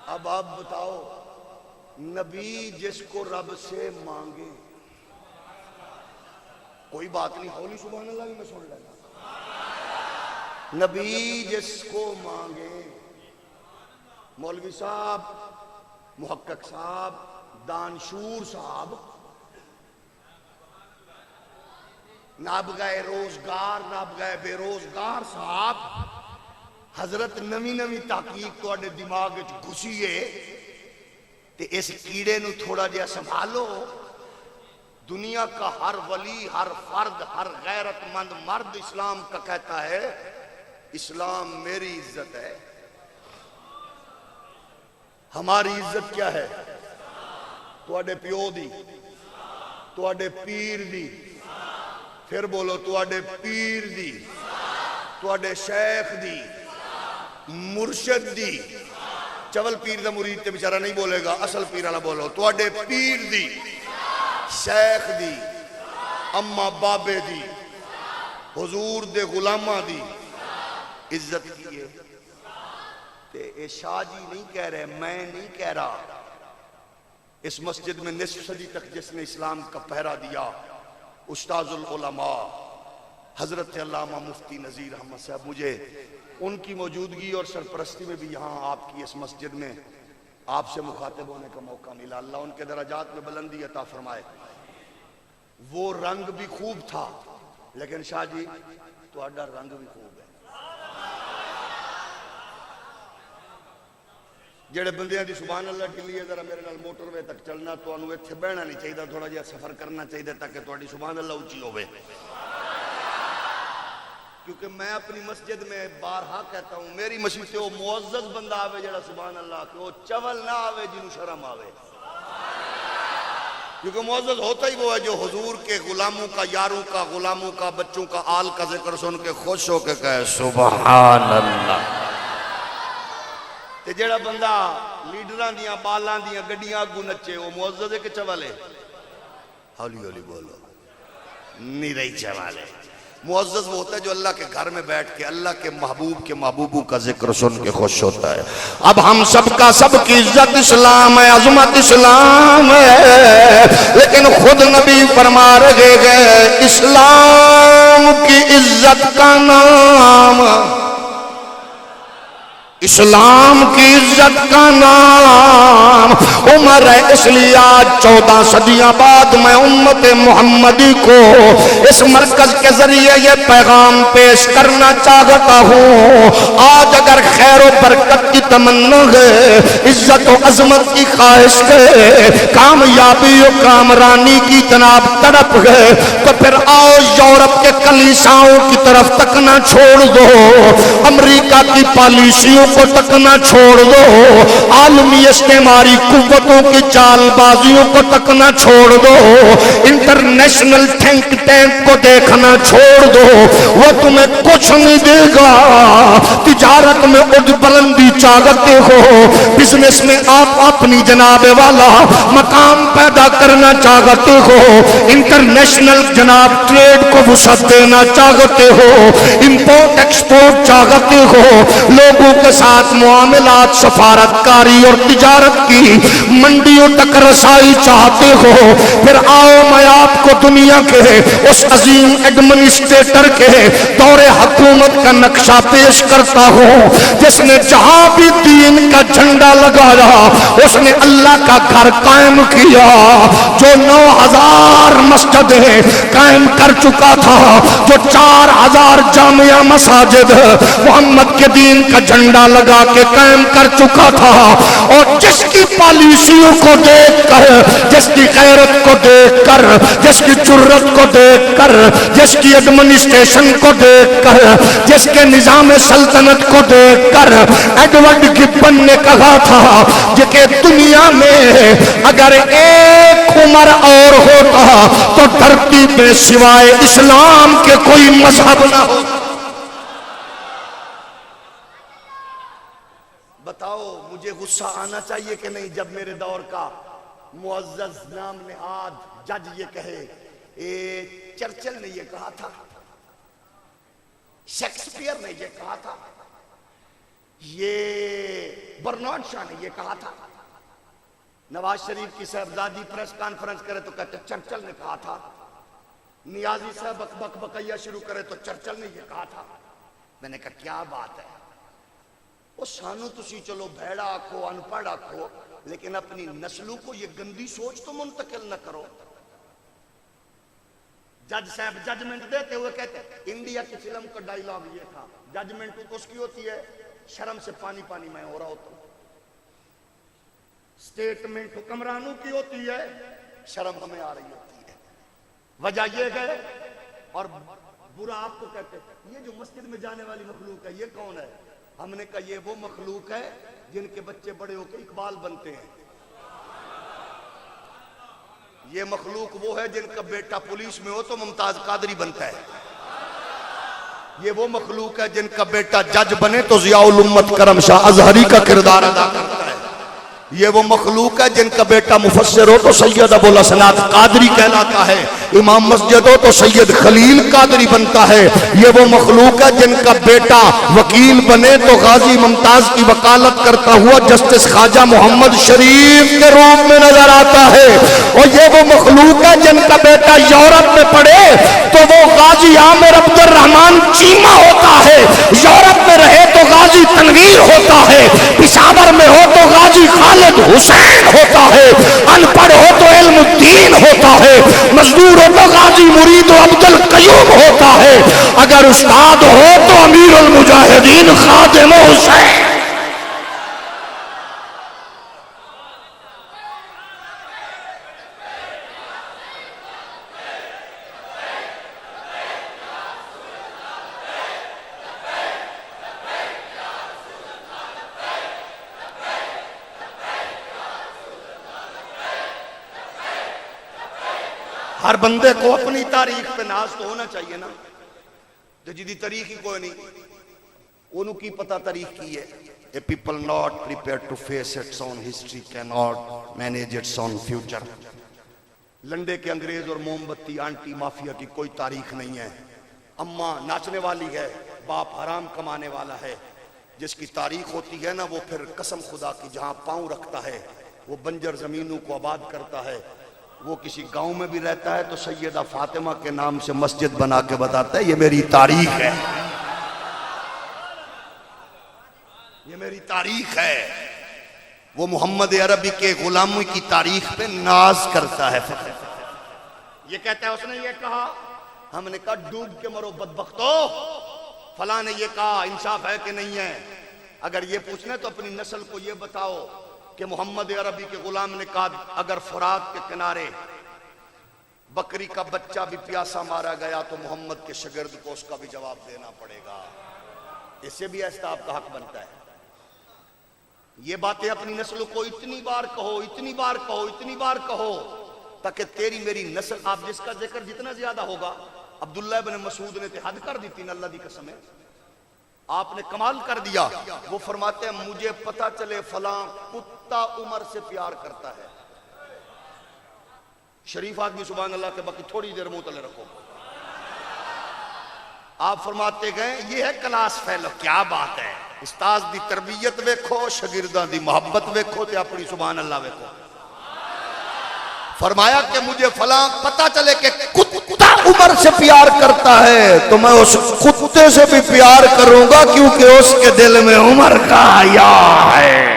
اب آپ بتاؤ, نبی جس کو رب سے مانگے, کوئی بات نہیں, ہولی سبحان اللہ میں سن لینا, نبی جس کو مانگے, مولوی صاحب, محقق صاحب, دانشور صاحب, نابغہ روزگار نابغہ بے روزگار صاحب حضرت نوی نوی تحقیق تواڈے دماغ وچ گھسی ہے تے اس کیڑے نو تھوڑا جہا سنبھالو. دنیا کا ہر ولی ہر فرد ہر غیرت مند مرد اسلام کا کہتا ہے اسلام میری عزت ہے. ہماری عزت کیا ہے؟ تواڈے پیو دی, تواڈے پیر دی, پھر بولو تواڈے پیر دی, تواڈے شیخ دی, مرشد دی. چول پیر دا مرید تے بیچارہ نہیں بولے گا, اصل پیر والا بولو. تواڈے پیر دی, شیخ دی, اما بابے دی, حضور دے غلامہ دی عزت کی ہے. تے اے شاہ جی نہیں کہہ رہے, میں نہیں کہہ رہا. اس مسجد میں نصف صدی تک جس نے اسلام کا پہرا دیا استاذ العلماء حضرت علامہ مفتی نذیر احمد صاحب, مجھے ان کی موجودگی اور سرپرستی میں بھی یہاں آپ کی اس مسجد میں آپ سے مخاطب ہونے کا موقع ملا. اللہ ان کے درجات میں بلندی عطا فرمائے. وہ رنگ بھی خوب تھا لیکن شاہ جی تہاڈا رنگ بھی خوب ہے. جڑے بندیاں دی سبحان اللہ ڈلی ہے ذرا میرے نال موٹر وے تک چلنا, تانوں ایتھے بہنا نہیں چاہیے, تھوڑا جہا سفر کرنا چاہیے تاکہ تہاڈی سبحان اللہ اونچی ہوے. کیونکہ میں اپنی مسجد میں بارہا کہتا ہوں میری مسجد سے وہ معزز بندہ آوے جڑا سبحان اللہ کہ وہ چول نہ آوے جنہوں شرم آوے. کیونکہ معزز ہوتا ہی وہ ہے جو حضور کے غلاموں کا, یاروں کا, غلاموں کا, بچوں کا, آل کا ذکر سن کے خوش ہو کے کہے سبحان اللہ. تے جڑا بندہ لیڈران دیاں بالاں دیاں گڈیاں اگوں نچے وہ معزز ہے کہ چول ہے؟ ہولی ہولی بولو, نہیں چول ہے. معزز وہ ہوتا ہے جو اللہ کے گھر میں بیٹھ کے اللہ کے محبوبوں کا ذکر سن کے خوش ہوتا ہے. اب ہم سب کا سب کی عزت اسلام ہے, عظمت اسلام ہے, لیکن خود نبی فرما رہے گئے اسلام کی عزت کا نام, اسلام کی عزت کا نام عمر ہے. اس لیے آج 14 صدیاں بعد میں امت محمدی کو اس مرکز کے ذریعے یہ پیغام پیش کرنا چاہتا ہوں. آج اگر خیر و برکت کی تمنا ہے, عزت و عظمت کی خواہش ہے, کامیابی و کامرانی کی جناب تڑپ ہے, تو پھر آؤ یورپ کے کلیساؤں کی طرف تکنا چھوڑ دو, امریکہ کی پالیسیوں کو تکنا چھوڑ دو, عالمی استعماری قوتوں کی چال بازیوں کو تکنا چھوڑ دو, انٹرنیشنل تھنک ٹینک کو دیکھنا چھوڑ دو, وہ تمہیں کچھ نہیں دے گا. تجارت میں اڑ بلندی چاہتے ہو, بزنس میں آپ اپنی جناب والا مقام پیدا کرنا چاہتے ہو, انٹرنیشنل جناب ٹریڈ کو وسعت دینا چاہتے ہو, امپورٹ ایکسپورٹ چاہتے ہو, لوگوں کے ساتھ معاملات سفارتکاری اور تجارت کی منڈیوں تک رسائی چاہتے ہو, پھر آؤ میں آپ کو دنیا کے اس عظیم ایڈمنسٹریٹر کے دور حکومت کا نقشہ پیش کرتا ہوں جس نے جہاں بھی دین کا جھنڈا لگایا اس نے اللہ کا گھر قائم کیا, جو 9000 مسجدیں قائم کر چکا تھا, جو 4000 جامعہ مساجد محمد کے دین کا جھنڈا لگا کے قائم کر چکا تھا. اور جس کی پالیسیوں کو دیکھ کر, جس کی غیرت کو دیکھ کر, جس کی جرت کو دیکھ کر, جس کی ایڈمنسٹریشن کو دیکھ کر, جس کے نظام سلطنت کو دیکھ کر ایڈورڈ گبن نے کہا تھا کہ دنیا میں اگر ایک عمر اور ہوتا تو دھرتی پہ سوائے اسلام کے کوئی مذہب نہ ہوتا. بتاؤ مجھے غصہ آنا چاہیے کہ نہیں جب میرے دور کا معزز نام نہاد جج یہ کہے, چرچل نے یہ کہا تھا, شیکسپیئر نے یہ کہا تھا, یہ برنارڈ شاہ نے یہ کہا تھا. نواز شریف کی صاحبزادی پریس کانفرنس کرے تو کہتے چرچل نے کہا تھا, نیازی صاحب بک بکیا شروع کرے تو چرچل نے یہ کہا تھا. میں نے کہا کیا بات ہے, وہ سانو تسی چلو بھیڑا آکھو, انپڑھ آکھو, لیکن اپنی نسلوں کو یہ گندی سوچ تو منتقل نہ کرو. جج صاحب ججمنٹ دیتے ہوئے کہتے ہیں انڈیا کی فلم کا ڈائیلاگ یہ تھا، ججمنٹ اس کی ہوتی ہے شرم سے پانی پانی میں ہو رہا ہوتا ہوں، سٹیٹمنٹ حکمرانوں کی ہوتی ہے شرم ہمیں آ رہی ہوتی ہے. وجہ یہ ہے اور برا آپ کو کہتے ہیں یہ جو مسجد میں جانے والی مخلوق ہے یہ کون ہے؟ ہم نے کہا یہ وہ مخلوق ہے جن کے بچے بڑے ہو کے اقبال بنتے ہیں. یہ مخلوق وہ ہے جن کا بیٹا پولیس میں ہو تو ممتاز قادری بنتا ہے. یہ وہ مخلوق ہے جن کا بیٹا جج بنے تو ضیاء الامت کرم شاہ ازہری کا کردار ادا کرتا ہے. یہ وہ مخلوق ہے جن کا بیٹا مفسر ہو تو سید ابو الحسنات قادری کہلاتا ہے. امام مسجد ہو تو سید خلیل قادری بنتا ہے. یہ وہ مخلوق ہے جن کا بیٹا وکیل بنے تو غازی ممتاز کی وکالت کرتا ہوا جسٹس خواجہ محمد شریف کے روپ میں نظر آتا ہے. اور یہ وہ مخلوق ہے جن کا بیٹا یورپ میں پڑھے تو وہ غازی عامر عبد الرحمن چیمہ ہوتا ہے. یورپ میں رہے تو غازی تنویر ہوتا ہے. پشاور میں ہو تو غازی خالد حسین ہوتا ہے. ان پڑھ ہو تو علم الدین ہوتا ہے. مزدور ہو تو غازی مرید و عبد القیوم ہوتا ہے. اگر استاد ہو تو امیر المجاہدین خادم حسین. ہر بندے کو اپنی تاریخ پہ ناز تو ہونا چاہیے نا. جو جدی تاریخ ہی کوئی نہیں انہوں کی پتہ تاریخ کی ہے. A people not prepared to face its own history cannot manage its own future. لنڈے کے انگریز اور موم بتی آنٹی مافیا کی کوئی تاریخ نہیں ہے. اماں ناچنے والی ہے، باپ حرام کمانے والا ہے. جس کی تاریخ ہوتی ہے نا وہ پھر قسم خدا کی جہاں پاؤں رکھتا ہے وہ بنجر زمینوں کو آباد کرتا ہے. وہ کسی گاؤں میں بھی رہتا ہے تو سیدہ فاطمہ کے نام سے مسجد بنا کے بتاتا ہے یہ میری تاریخ ہے، یہ میری تاریخ ہے. وہ محمد عربی کے غلامی کی تاریخ پہ ناز کرتا ہے. یہ کہتا ہے اس نے یہ کہا، ہم نے کہا ڈوب کے مرو بدبختو. فلاں نے یہ کہا، انصاف ہے کہ نہیں ہے؟ اگر یہ پوچھنا تو اپنی نسل کو یہ بتاؤ کہ محمد عربی کے غلام نے کہا اگر فرات کے کنارے بکری کا بچہ بھی پیاسا مارا گیا تو محمد کے شاگرد کو اس کا بھی جواب دینا پڑے گا. اس سے بھی احتساب کا حق بنتا ہے. یہ باتیں اپنی نسل کو اتنی بار کہو، اتنی بار کہو، اتنی بار کہو تاکہ تیری میری نسل، آپ جس کا ذکر جتنا زیادہ ہوگا. عبداللہ بن مسعود نے تے حد کر دی تھی اللہ دی قسم ہے، آپ نے کمال کر دیا. وہ فرماتے ہیں مجھے پتا چلے فلاں کتا عمر سے پیار کرتا ہے. شریف آدمی سبحان اللہ کے باقی تھوڑی دیر منہ تلے رکھو. آپ فرماتے گئے یہ ہے کلاس فیلو. کیا بات ہے، استاذ دی تربیت ویکھو، شاگرداں دی محبت ویکھو تے اپنی سبحان اللہ ویکھو. فرمایا کہ مجھے فلاں پتا چلے کہ کتا عمر سے پیار کرتا ہے تو میں اس کتے سے بھی پیار کروں گا کیونکہ اس کے دل میں عمر کا حیا ہے.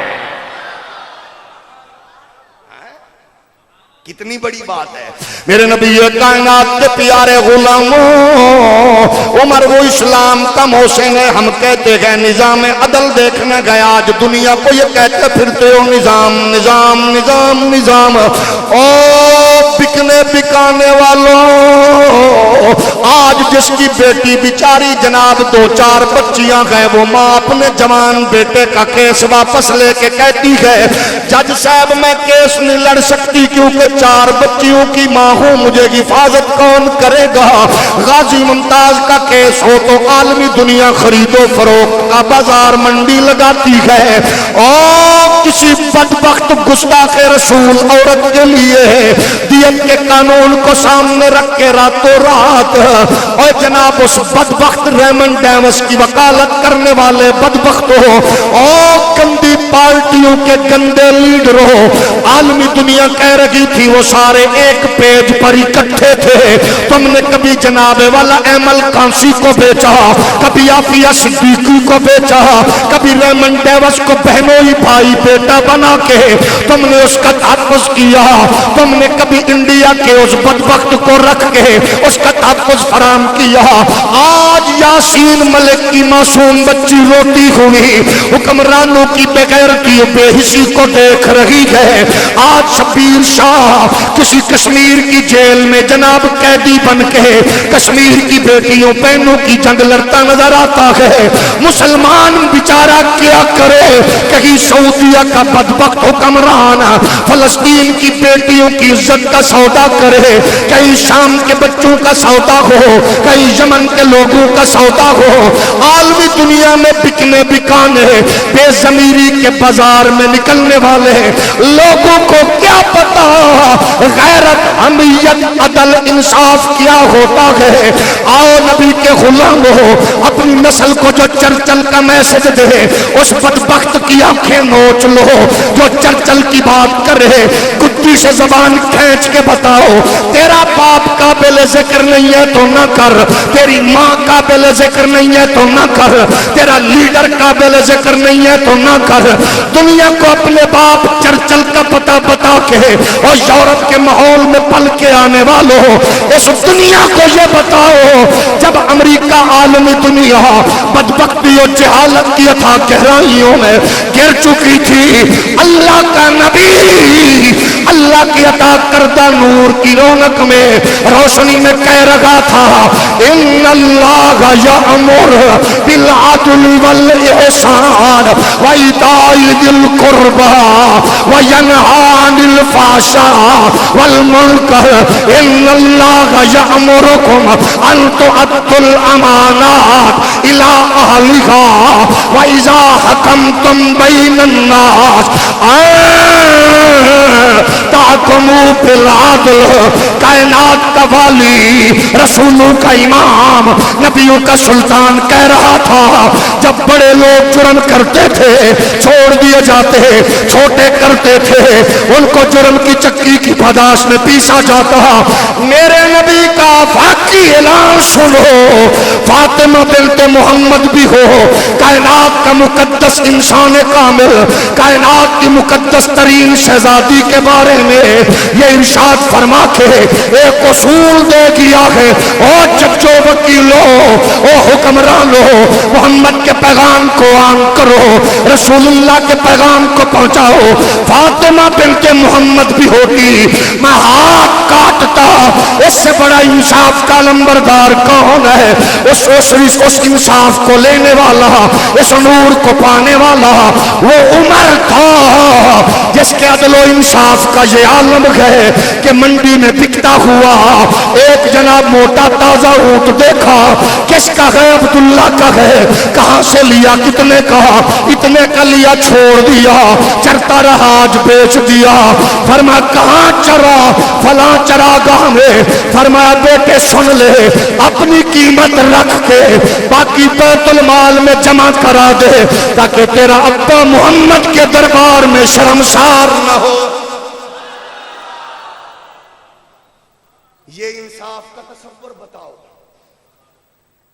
کتنی بڑی بات ہے. میرے نبی کائنات کے پیارے غلاموں، عمر وہ اسلام کا محسن ہے. ہم کہتے گئے نظام عدل دیکھنے گئے، آج دنیا کو یہ کہتے پھرتے ہو نظام نظام نظام نظام. او بکنے بکانے والوں، آج جس کی بیٹی بیچاری جناب 2-4 بچیاں گئے، وہ ماں اپنے جوان بیٹے کا کیس واپس لے کے کہتی ہے جج صاحب میں کیس نہیں لڑ سکتی کیونکہ 4 بچیوں کی ماں ہوں، مجھے حفاظت کون کرے گا؟ غازی ممتاز کا کیس ہو تو عالمی دنیا خرید و فروخت کا بازار منڈی لگاتی ہے. اور کسی بدبخت گستاخ رسول عورت کے لیے دیت کے قانون کو سامنے رکھ کے راتوں رات اور جناب اس بدبخت ریمنڈ ڈیوس کی وکالت کرنے والے بدبختوں اور گندی پارٹیوں کے گندے لیڈروں، عالمی دنیا کہہ رہی تھی وہ سارے ایک پیج پر اکٹھے تھے. تم نے کبھی جناب والا ایمل کانسی کو بیچا، کبھی آفیہ صدیقی کو بیچا، کبھی ریمنڈ ڈیوس کو بہنوئی بھائی بیٹا بنا کے تم نے اس کا تحفظ کیا. تم نے کبھی انڈیا کے اس بدبخت کو رکھ کے اس کا تحفظ فراہم کیا. آج یاسین ملک کی معصوم بچی روتی ہوئی حکمرانوں کی بغیرتی بے حسی کو دیکھ رہی ہے. آج شبیر شاہ کسی کشمیر کی جیل میں جناب قیدی بن کے کشمیر کی بیٹیوں بہنوں کی جنگ لڑتا نظر آتا ہے. مسلمان بیچارہ کیا کرے؟ کہیں سعودیہ کا بدبخت حکمران فلسطین کی بیٹیوں کی عزت کا سودا کرے، کہیں شام کے بچوں کا سودا ہو، کہیں یمن کے لوگوں کا سودا ہو. عالمی دنیا میں بکنے بکانے بے ضمیری کے بازار میں نکلنے والے لوگوں کو کیا پتا غیرت، حمیت، عدل، انصاف کیا ہوتا ہے. آؤ نبی کے غلام ہو، اپنی نسل کو جو چرچل کا میسج دے اس بدبخت کی آنکھیں نوچ لو جو چرچل کی بات کرے. گدی سے زبان کھینچ کے بتاؤ، تیرا باپ قابل ذکر نہیں ہے تو نہ کر، تیری ماں قابل ذکر نہیں ہے تو نہ کر، تیرا لیڈر قابل ذکر نہیں ہے تو نہ کر. دنیا کو اپنے باپ چرچل کا پتہ بتا کے اور یورپ کے ماحول میں پل کے آنے والوں اس دنیا کو یہ بتاؤ جب امریکہ عالمی دنیا بدبختی اور جہالت کی اتھا گہرائیوں میں گر چکی تھی، اللہ کا نبی اللہ کی عطا کردہ نور کی رونق میں روشنی میں کہہ رہا تھا ان اللہ یأمر بالعدل والاحسان وایتاء ذی القربى وینہی عن الفحشاء والمنکر ان اللہ یأمرکم ان تؤدوا الامانات الى اہلها واذا حکمتم بین الناس تحکموا بالعدل. کائنات کا والی، رسولوں کا امام، نبیوں کا سلطان کہہ رہا تھا جب بڑے لوگ جرم کرتے تھے چھوڑ دیے جاتے، چھوٹے کرتے تھے ان کو جرم کی چکی کی پاداش میں پیسا جاتا. میرے نبی کا واقعی اعلان سنو، فاطمہ بنت محمد بھی ہو، کائنات کا مقدس انسان کامل، کائنات کی مقدس ترین شہزادی کے بارے میں یہ ارشاد فرما کے ایک اصول دے دیا ہے، اور جب جو وکیلو او حکمرانو محمد کے پیغام کو عام کرو، رسول اللہ کے پیغام کو پہنچاؤ. فاطمہ بنت محمد بھی ہوتی میں ہاتھ کاٹتا، اس سے بڑا انصاف کا لمبردار کون ہے؟ اس انصاف کو لینے والا، اس نور کو پانے والا وہ عمر تھا جس کے عدل و انصاف کا یہ عالم ہے کہ منڈی میں بکتا ہوا ایک جناب موٹا تازہ اونٹ دیکھا. کس کا ہے؟ عبداللہ کا ہے. کہاں سے لیا؟ کتنے کا؟ اتنے کا لیا، چھوڑ دیا، چرتا رہا، آج بیچ دیا. فرمایا کہاں چرا؟ فلاں چراگاہ میں. فرمایا بیٹے سن لے، اپنی قیمت رکھ کے باقی بیت المال میں جمع کرا دے تاکہ تیرا ابا محمد کے دربار میں شرمسار نہ ہو. یہ انصاف کا تصور بتاؤ.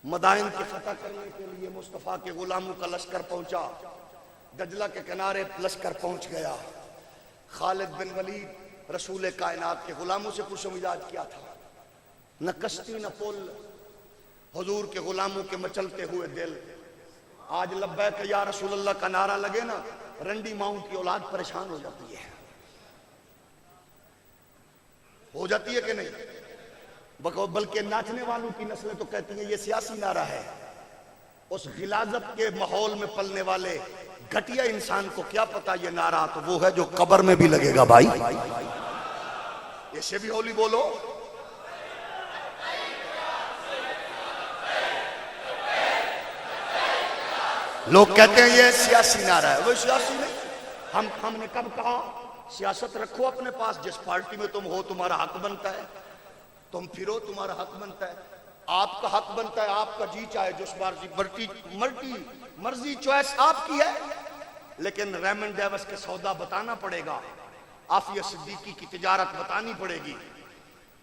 مدائن کی فتح کرنے کے لیے مصطفیٰ کے غلاموں کا لشکر پہنچا، دجلہ کے کنارے لشکر پہنچ گیا. خالد بن ولید رسول کائنات کے غلاموں سے پوچھو مزاج کیا تھا؟ نہ کشتی نہ پل، حضور کے غلاموں کے مچلتے ہوئے دل. آج لبیک یا رسول اللہ کا نعرہ لگے نا، رنڈی ماؤں کی اولاد پریشان ہو جاتی ہے. ہو جاتی ہے کہ نہیں؟ بلکہ ناچنے والوں کی نسلیں تو کہتی ہیں یہ سیاسی نعرہ ہے. اس غلاظت کے ماحول میں پلنے والے گھٹیا انسان کو کیا پتا یہ نعرہ تو وہ ہے جو قبر میں بھی لگے گا. بھائی اسے بھی ہولی بولو. لوگ کہتے ہیں یہ سیاسی نعرہ ہے. وہ سیاسی نہیں. ہم نے کب کہا سیاست رکھو اپنے پاس، جس پارٹی میں تم ہو تمہارا حق بنتا ہے، تم پھرو تمہارا حق بنتا ہے، آپ کا حق بنتا ہے، آپ کا جی چاہے جس مرضی چوائس آپ کی ہے. لیکن ریمنڈ ڈیوس کے سودا بتانا پڑے گا، عافیہ صدیقی کی تجارت بتانی پڑے گی،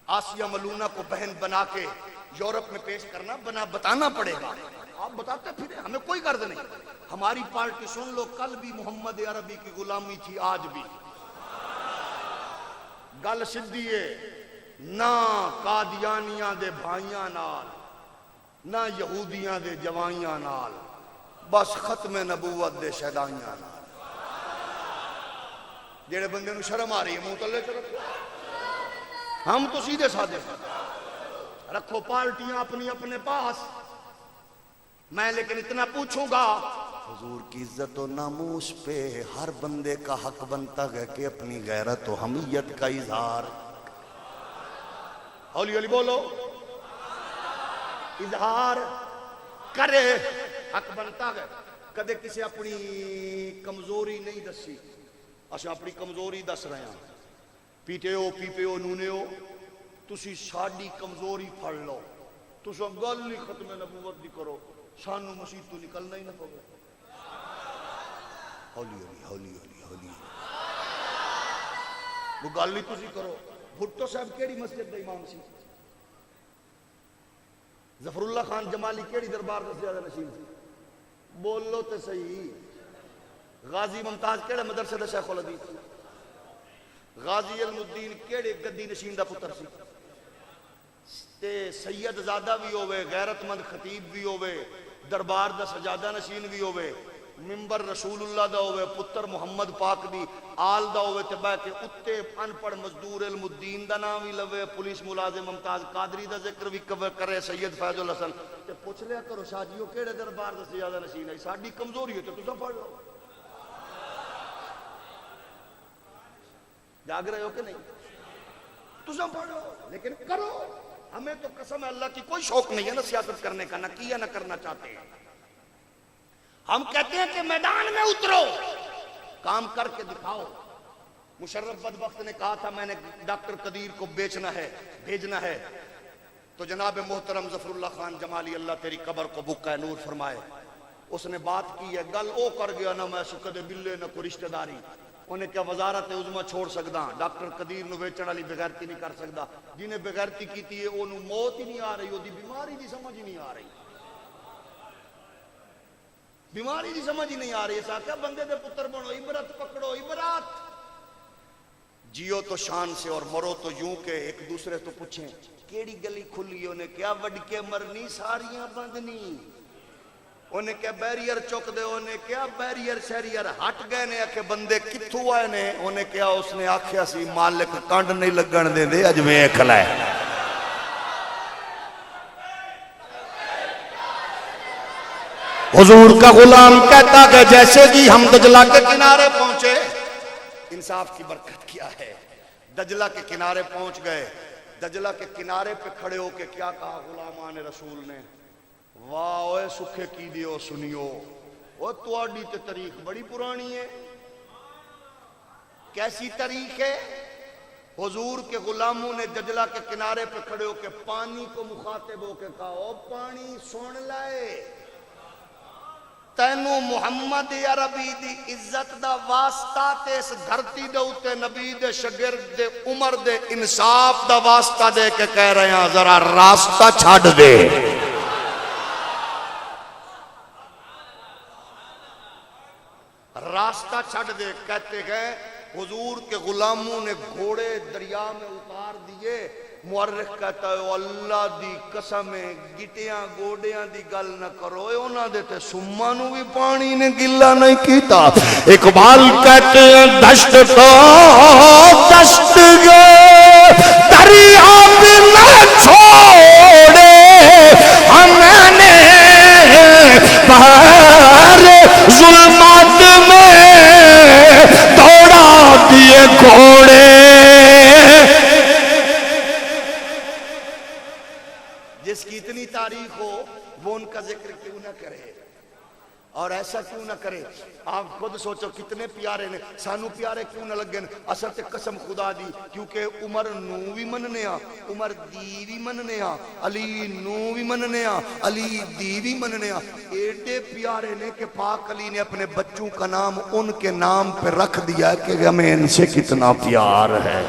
آسیہ ملونہ کو بہن بنا کے یورپ میں پیش کرنا بتانا پڑے گا. آپ بتاتے پھرے، ہمیں کوئی غرض نہیں. ہماری پارٹی سن لو، کل بھی محمد عربی کی غلامی تھی، آج بھی گل سدھی ہے، نہ قادیانیاں دے بھائیاں نال نہ یہودیاں دے جوائیاں نال، بس ختم نبوت دے شہدائیاں نال۔ جڑے بندے نو شرم آ رہی ہے منہ تلے چ رکھو، ہم تو سیدھے سادے رکھو پارٹیاں اپنی اپنے پاس، میں لیکن اتنا پوچھوں گا، حضور کی عزت و ناموس پہ ہر بندے کا حق بنتا ہے کہ اپنی غیرت و حمیت کا اظہار، ہولی ہولی بولو، اظہار کرے، حق بنتا ہے۔ کدے کسی اپنی کمزوری نہیں دسی، اچھا اپنی کمزوری دس رہے ہیں، پیٹے ہو پیپے ہو نونے ہو، تسی ساڈی کمزوری پھڑ لو، تسا گل ہی ختم نبوت دی کرو، سانو مسیح تو نکلنا ہی نہ پو۔ ہولی ہولی ہولی ہولی ہولی وہ گل ہی تسی کرو۔ بھٹو صاحب کیڑی مسجد دا امام سی؟ ظفر اللہ خان جمالی کیڑی دربار دا زیادہ نشین سی؟ بولو تے صحیح۔ غازی ممتاز کیڑے مدرسے دا شیخ الحدیث سی؟ غازی علم الدین کیڑے گدی نشین دا پتر سی؟ تے سید زادہ بھی ہوئے، غیرت مند خطیب بھی ہوئے، دربار دا سجادہ نشین بھی ہوئے، ممبر رسول اللہ دا ہوئے، پتر محمد پاک دی آل دا ہوئے، تے بہ کے اتے ان پڑھ مزدور علم الدین دا نام ہی لوے، پولیس ملازم ممتاز قادری دا ذکر بھی کرے، سید فیض الحسن، تے پوچھ لیا کرو شاہ جیو کیڑے دربار دا سجادہ نشین ہے؟ ساڈی کمزوری ہے تو تساں پڑھ لو۔ جاگ رہے ہو کہ نہیں؟ تساں پڑھ لو، لیکن کرو۔ ہمیں تو قسم اللہ کی کوئی شوق نہیں ہے نا سیاست کرنے کا، نہ کیا نہ کرنا چاہتے ہیں۔ ہم کہتے ہیں کہ میدان میں اترو، کام کر کے دکھاؤ۔ مشرف بدبخت نے کہا تھا میں نے ڈاکٹر قدیر کو بیچنا ہے، بھیجنا ہے، تو جناب محترم ظفر اللہ خان جمالی اللہ تیری قبر کو بقع نور فرمائے، اس نے بات کی ہے، گل او کر گیا نہ میں سکدے بلے نہ کوئی رشتہ داری، انہیں کیا وزارت عظمیٰ چھوڑ سکدا، ڈاکٹر قدیر نو بیچن والی بغیرتی نہیں کر سکدا، جنہیں بغیرتی کیتی ہے انہوں موت ہی نہیں آ رہی، وہ دی بیماری دی سمجھ ہی نہیں آ رہی، بیماری دی سمجھ ہی نہیں آ رہی۔ ایسا کیا بندے دے پتر بنو، عبرت پکڑو، عبرت جیو تو شان سے اور مرو تو یوں کہ ایک دوسرے تو پوچھیں کیڑی گلی کھلی، انہیں کیا وڈ کے مرنی ساریاں بندنی، انہیں کیا بیریئر چک دے، انہیں کیا بیریئر شیریئر ہٹ گئے نے، کہ بندے کتھو آئے نے، انہیں کیا اس نے آکھیا سی مالک کانڈ نہیں لگن دے دے، اج میں کھلائے۔ حضور کا غلام کہتا کہ جیسے کہ ہم دجلہ کے کنارے پہنچے، انصاف کی برکت کیا ہے، دجلہ کے کنارے پہنچ گئے، دجلہ کے کنارے پہ کھڑے ہو کے کیا کہا غلامان رسول نے، واہ اوے سکھے کی دیو سنیو، وہ تواڈی تے تاریخ بڑی پرانی ہے۔ کیسی تاریخ ہے؟ حضور کے غلاموں نے دجلہ کے کنارے پہ کھڑے ہو کے پانی کو مخاطب ہو کے کہا، او پانی سن لائے، تینو محمد عربی دی عزت دا واسطہ تے اس دھرتی دے اتے نبی دے شگرد دے عمر دے انصاف دا واسطہ دے کے کہہ رہے ہیں ذرا راستہ چھاڑ دے۔ راستہ چھڑ دے، کہتے گئے حضور کے غلاموں نے گھوڑے دریا میں اتار دیے، مورخ کہتا ہے اللہ دی قسمیں گٹیاں گوڑیاں دی گل نہ کرو، انہاں دے تے سمانو بھی پانی نے گلا نہیں کیتا۔ اقبال کہتے ہیں دشت تو دشت گئے دریا بھی نہ چھوڑے، ہم نے بہر ظلمات میں دوڑا دیے گھوڑے۔ جس کی اتنی تاریخ ہو وہ ان کا ذکر کیوں نہ کرے، اور ایسا کیوں نہ کرے؟ آپ خود سوچو کتنے پیارے نے، سانو پیارے کیوں نہ لگن؟ اصل تے قسم خدا دی، کیونکہ عمر نو بھی مننے ہاں، عمر دی بھی مننے ہاں، علی نو بھی مننے ہاں، علی دی بھی مننے ہاں، ایڈے پیارے نے کہ پاک علی نے اپنے بچوں کا نام ان کے نام پہ رکھ دیا کہ ہمیں ان سے کتنا پیار ہے۔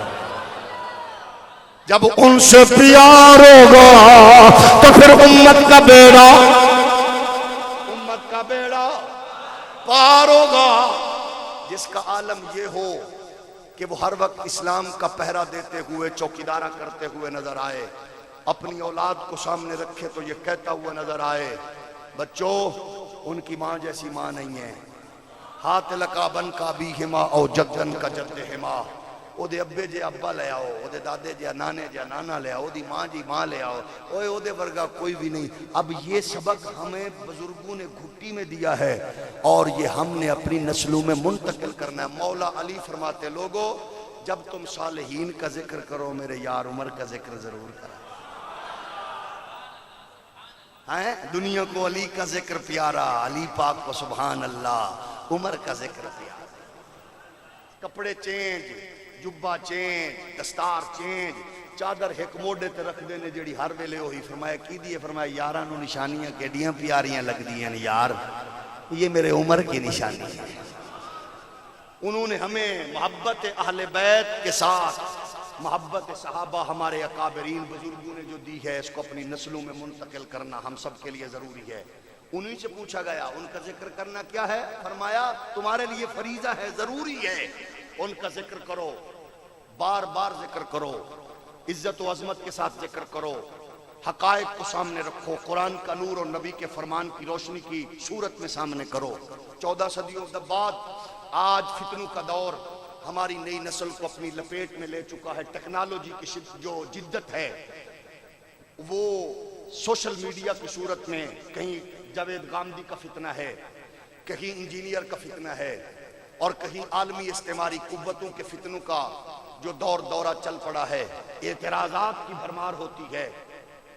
جب ان سے پیار ہوگا تو پھر امت کا بیڑا پار ہوگا۔ جس کا عالم یہ ہو کہ وہ ہر وقت اسلام کا پہرا دیتے ہوئے چوکیدارہ کرتے ہوئے نظر آئے، اپنی اولاد کو سامنے رکھے تو یہ کہتا ہوا نظر آئے بچوں ان کی ماں جیسی ماں نہیں ہے، ہاتھ لکا بن کا بھی ہما او جدن کا جد ہما، او دے ابے جے ابا لے آؤ، او دے دادے جے نانے جے نانا لے آؤ، او دی ماں جی ماں لے آؤ، اوے او دے ورگا کوئی بھی نہیں۔ اب یہ سبق ہمیں بزرگوں نے گھٹی میں دیا ہے اور یہ ہم نے اپنی نسلوں میں منتقل کرنا ہے۔ مولا علی فرماتے لوگو جب تم صالحین کا ذکر کرو میرے یار عمر کا ذکر ضرور کرو۔ دنیا کو علی کا ذکر پیارا، علی پاک کو سبحان اللہ، عمر کا ذکر پیارا۔ کپڑے چینج، جبہ چینج، دستار چینج، چادر ایک موڈے تے رکھ دینے جڑی ہر ویلے ہوئی۔ فرمایا کی دیئے؟ فرمایا یاراں نو نشانیاں کیڑیاں پیاریاں لگ دیاں یار، یہ میرے عمر کی نشانی ہے۔ انہوں نے ہمیں محبت اہل بیت کے ساتھ محبت صحابہ ہمارے اکابرین بزرگوں نے جو دی ہے، اس کو اپنی نسلوں میں منتقل کرنا ہم سب کے لیے ضروری ہے۔ انہی سے پوچھا گیا ان کا ذکر کرنا کیا ہے؟ فرمایا تمہارے لیے فریضہ ہے، ضروری ہے، ان کا ذکر کرو، بار بار ذکر کرو، عزت و عظمت کے ساتھ ذکر کرو، حقائق کو سامنے رکھو، قرآن کا نور اور نبی کے فرمان کی روشنی کی صورت میں سامنے کرو۔ 14 صدیوں بعد آج فتنوں کا دور ہماری نئی نسل کو اپنی لپیٹ میں لے چکا ہے۔ ٹیکنالوجی کی جو جدت ہے وہ سوشل میڈیا کی صورت میں کہیں جاوید گامدی کا فتنہ ہے، کہیں انجینئر کا فتنہ ہے، اور کہیں عالمی استعماری قوتوں کے فتنوں کا جو دورہ چل پڑا ہے۔ اعتراضات کی بھرمار ہوتی ہے،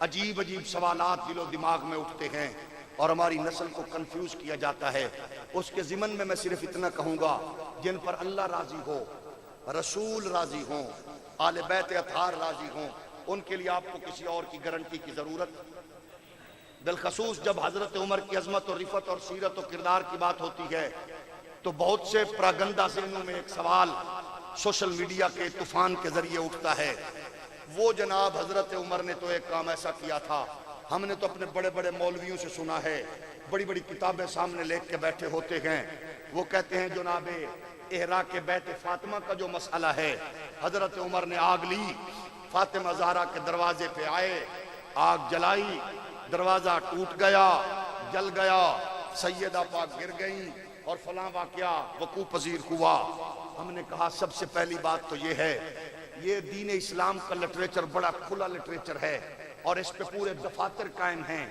عجیب عجیب سوالات دل و دماغ میں اٹھتے ہیں اور ہماری نسل کو کنفیوز کیا جاتا ہے۔ اس کے ضمن میں صرف اتنا کہوں گا، جن پر اللہ راضی ہو، رسول راضی ہوں، آل بیت اطہار راضی ہوں، ان کے لیے آپ کو کسی اور کی گارنٹی کی ضرورت، بالخصوص جب حضرت عمر کی عظمت اور رفعت اور سیرت و کردار کی بات ہوتی ہے تو بہت سے پراگندہ ذہنوں میں ایک سوال سوشل میڈیا کے طوفان کے ذریعے اٹھتا ہے، وہ جناب حضرت عمر نے تو ایک کام ایسا کیا تھا، ہم نے تو اپنے بڑے بڑے مولویوں سے سنا ہے، بڑی بڑی کتابیں سامنے لے کے بیٹھے ہوتے ہیں، وہ کہتے ہیں جناب احراق بیت فاطمہ کا جو مسئلہ ہے، حضرت عمر نے آگ لی، فاطمہ زہرا کے دروازے پہ آئے، آگ جلائی، دروازہ ٹوٹ گیا، جل گیا، سیدہ پاک گر گئیں اور فلاں واقعہ وقوع پذیر ہوا۔ ہم نے کہا سب سے پہلی بات تو یہ ہے، یہ دین اسلام کا لٹریچر بڑا کھلا لٹریچر ہے اور اس پہ پورے دفاتر قائم ہیں،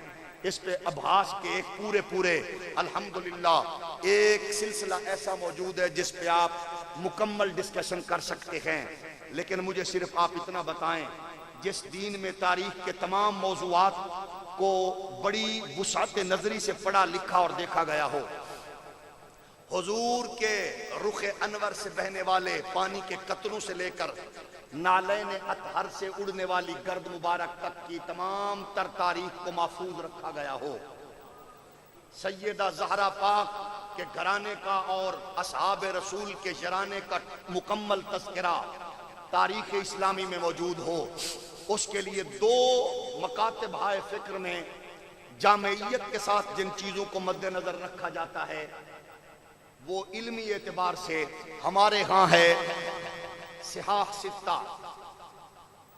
اس پہ ابحاث کے ایک پورے الحمدللہ ایک سلسلہ ایسا موجود ہے جس پہ آپ مکمل ڈسکشن کر سکتے ہیں۔ لیکن مجھے صرف آپ اتنا بتائیں، جس دین میں تاریخ کے تمام موضوعات کو بڑی وسعت نظری سے پڑھا لکھا اور دیکھا گیا ہو، حضور کے رخ انور سے بہنے والے پانی کے قطروں سے لے کر نالین اطہر سے اڑنے والی گرد مبارک تک کی تمام تر تاریخ کو محفوظ رکھا گیا ہو، سیدہ زہرا پاک کے گھرانے کا اور اصحاب رسول کے شرانے کا مکمل تذکرہ تاریخ اسلامی میں موجود ہو، اس کے لیے دو مکاتب ہائے فکر میں جامعیت کے ساتھ جن چیزوں کو مد نظر رکھا جاتا ہے وہ علمی اعتبار سے ہمارے ہاں ہے صحاح ستہ،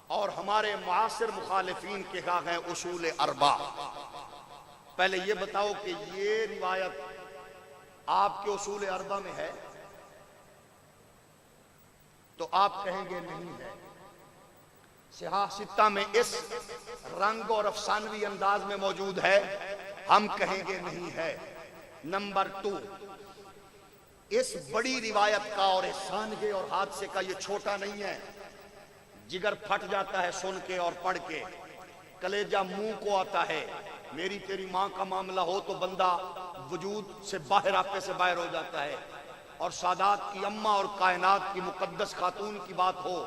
اور ہمارے معاصر مخالفین کے ہاں ہیں اصول اربع۔ پہلے یہ بتاؤ کہ یہ روایت آپ کے اصول اربع میں ہے تو آپ کہیں گے نہیں ہے، صحاح ستہ میں اس رنگ اور افسانوی انداز میں موجود ہے، ہم کہیں گے نہیں ہے۔ نمبر 2، اس بڑی روایت کا اور احسانگے اور حادثے کا یہ چھوٹا نہیں ہے، جگر پھٹ جاتا ہے سن کے اور پڑھ کے، کلیجہ منہ کو آتا ہے، میری تیری ماں کا معاملہ ہو تو بندہ وجود سے باہر آپے سے باہر ہو جاتا ہے، اور سادات کی اماں اور کائنات کی مقدس خاتون کی بات ہو،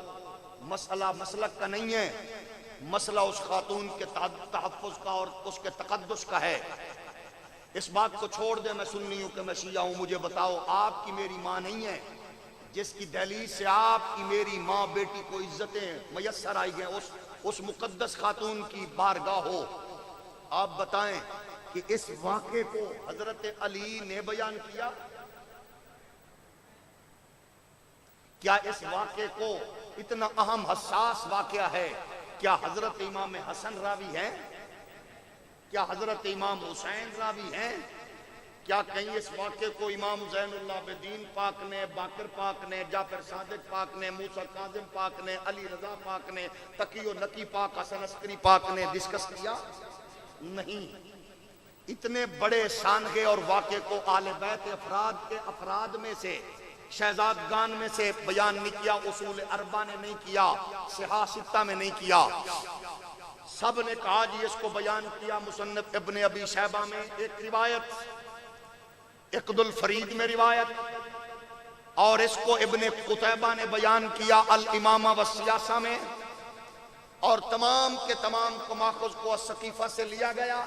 مسئلہ مسلک کا نہیں ہے، مسئلہ اس خاتون کے تحفظ کا اور اس کے تقدس کا ہے۔ اس بات کو چھوڑ دے میں سنی ہوں کہ میں شیعہ ہوں، مجھے بتاؤ آپ کی میری ماں نہیں ہے جس کی دہلیز سے آپ کی میری ماں بیٹی کو عزتیں میسر آئی ہیں، اس مقدس خاتون کی بارگاہ ہو، آپ بتائیں کہ اس واقعے کو حضرت علی نے بیان کیا، کیا اس واقعے کو اتنا اہم حساس واقعہ ہے، کیا حضرت امام حسن راوی ہیں؟ کیا حضرت امام حسین راوی ہیں؟ کیا کہیں اس واقعے کو امام زین العابدین پاک نے، باقر پاک نے، جعفر صادق پاک نے، موسیٰ کاظم پاک نے، علی رضا پاک نے، تقی و نقی پاک، حسن عسکری پاک نے ڈسکس کیا؟ نہیں۔ اتنے بڑے سانحے اور واقعے کو آل بیت افراد کے افراد میں سے، شہزادگان میں سے بیان نہیں کیا، اصول اربع نے نہیں کیا، صحاح ستہ میں نہیں کیا، سب نے کہا جی اس کو بیان کیا مصنف ابن ابی شیبہ میں ایک روایت، عقد الفرید میں روایت، اور اس کو ابن قتیبہ نے بیان کیا الامامہ والسیاسہ میں، اور تمام کے تمام کو ماخذ کو السقیفہ سے لیا گیا۔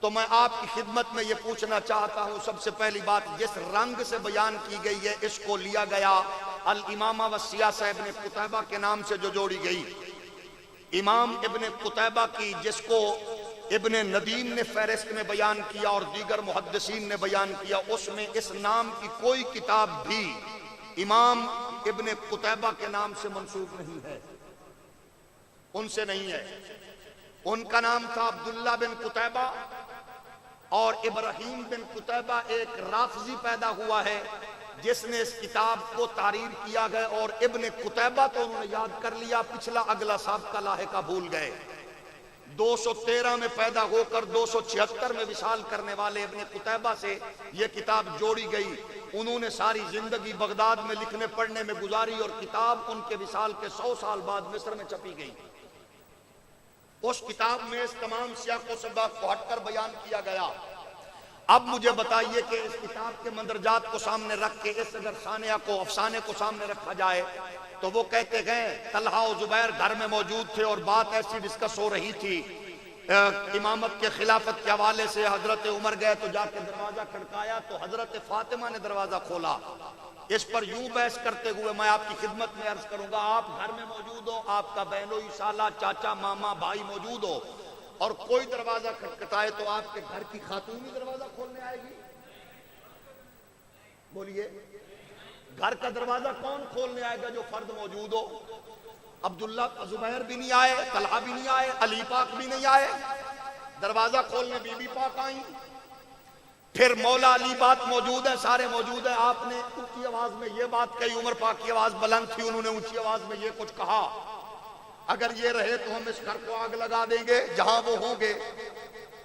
تو میں آپ کی خدمت میں یہ پوچھنا چاہتا ہوں، سب سے پہلی بات، جس رنگ سے بیان کی گئی ہے اس کو لیا گیا الامامہ والسیاسہ ابن قتیبہ کے نام سے جو جوڑی گئی، امام ابن قتیبہ کی، جس کو ابن ندیم نے فہرست میں بیان کیا اور دیگر محدثین نے بیان کیا، اس میں اس نام کی کوئی کتاب بھی امام ابن قتیبہ کے نام سے منسوب نہیں ہے، ان سے نہیں ہے۔ ان کا نام تھا عبداللہ بن قتیبہ، اور ابراہیم بن قتیبہ ایک رافضی پیدا ہوا ہے جس نے اس کتاب کو تحریر کیا گیا، اور ابن قتیبہ تو انہوں نے یاد کر لیا، پچھلا اگلا سابقہ لاحقہ بھول گئے۔ 213 میں پیدا ہو کر 276 میں وصال کرنے والے ابن قتیبہ سے یہ کتاب جوڑی گئی۔ انہوں نے ساری زندگی بغداد میں لکھنے پڑھنے میں گزاری، اور کتاب ان کے وصال کے 100 سال بعد مصر میں چھپی گئی۔ اس کتاب میں اس تمام سیاق و سباق کو ہٹ کر بیان کیا گیا۔ اب مجھے بتائیے کہ اس کتاب کے مندرجات کو سامنے رکھ کے اس اگر ثانیہ کو، افسانے کو سامنے رکھا جائے تو وہ کہتے ہیں طلحہ و زبیر گھر میں موجود تھے اور بات ایسی ڈسکس ہو رہی تھی، امامت کے خلافت کے حوالے سے حضرت عمر گئے تو جا کے دروازہ کھڑکایا تو حضرت فاطمہ نے دروازہ کھولا۔ اس پر یوں بحث کرتے ہوئے میں آپ کی خدمت میں عرض کروں گا، آپ گھر میں موجود ہو، آپ کا بہنوئی سالہ، چاچا، ماما، بھائی موجود ہو، اور کوئی دروازہ کھٹکھٹائے تو آپ کے گھر کی خاتون ہی دروازہ کھولنے آئے گی؟ بولیے، گھر کا دروازہ کون کھولنے آئے گا جو فرد موجود ہو؟ عبداللہ زبیر بھی نہیں آئے، طلحہ بھی نہیں آئے، علی پاک بھی نہیں آئے، دروازہ کھولنے بی بی پاک آئیں۔ پھر مولا علی بات موجود ہے، سارے موجود ہیں، آپ نے اونچی آواز میں یہ بات کہی، عمر پاک کی آواز بلند تھی، انہوں نے اونچی آواز میں یہ کچھ کہا، اگر یہ رہے تو ہم اس گھر کو آگ لگا دیں گے جہاں وہ ہوں گے۔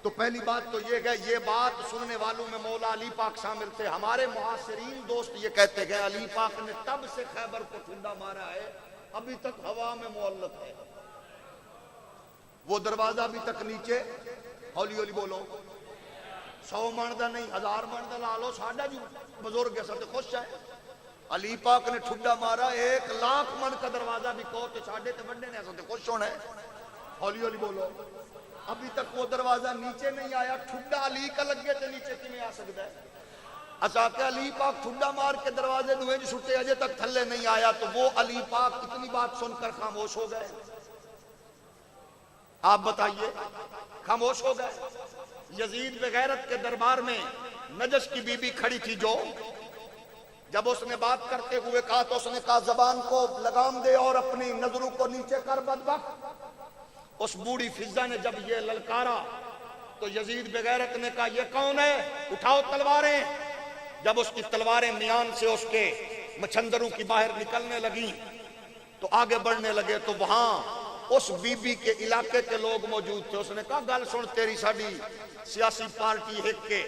تو پہلی بات تو یہ ہے، یہ بات سننے والوں میں مولا علی پاک شامل تھے۔ ہمارے معاصرین دوست یہ کہتے ہیں علی پاک نے تب سے خیبر کو ٹھنڈا مارا ہے، ابھی تک ہوا میں معلق ہے، وہ دروازہ ابھی تک نیچے، ہولی ہولی بولو، 100 من دا نہیں 1000 من دا لا لو، ساڈا جو بزرگ ہے سب خوش ہے۔ علی پاک نے ٹھنڈا مارا 1,00,000 من کا دروازہ بھی کہو تو ساڈے تے بڑے نے سب خوش ہونا ہے، ہولی ہولی بولو۔ ابھی تک وہ دروازہ نیچے نہیں آیا، ٹھنڈا علی کا لگے تو نیچے کیویں آ سکتا ہے؟ اسا کہ علی پاک ٹھنڈا مار کے دروازے دویں جو چھٹے اجے تک تھلے نہیں آیا، تو وہ علی پاک اتنی بات سن کر خاموش ہو گئے۔ آپ بتائیے، خاموش ہو گئے۔ یزید بغیرت کے دربار میں نجش کی بی بی کھڑی تھی، جو جب اس نے بات کرتے ہوئے کہا تو اس نے کہا زبان کو لگام دے اور اپنی نظروں کو نیچے کر بدبخت۔ اس بوڑھی فضہ نے جب یہ للکارا تو یزید بغیرت نے کہا یہ کون ہے، اٹھاؤ تلواریں۔ جب اس کی تلواریں میان سے اس کے مچھندروں کی باہر نکلنے لگیں تو آگے بڑھنے لگے، تو وہاں اس بی بی کے علاقے کے لوگ موجود تھے۔ اس نے کہا گل سن، تیری ساڈی سیاسی پارٹی ہک کے،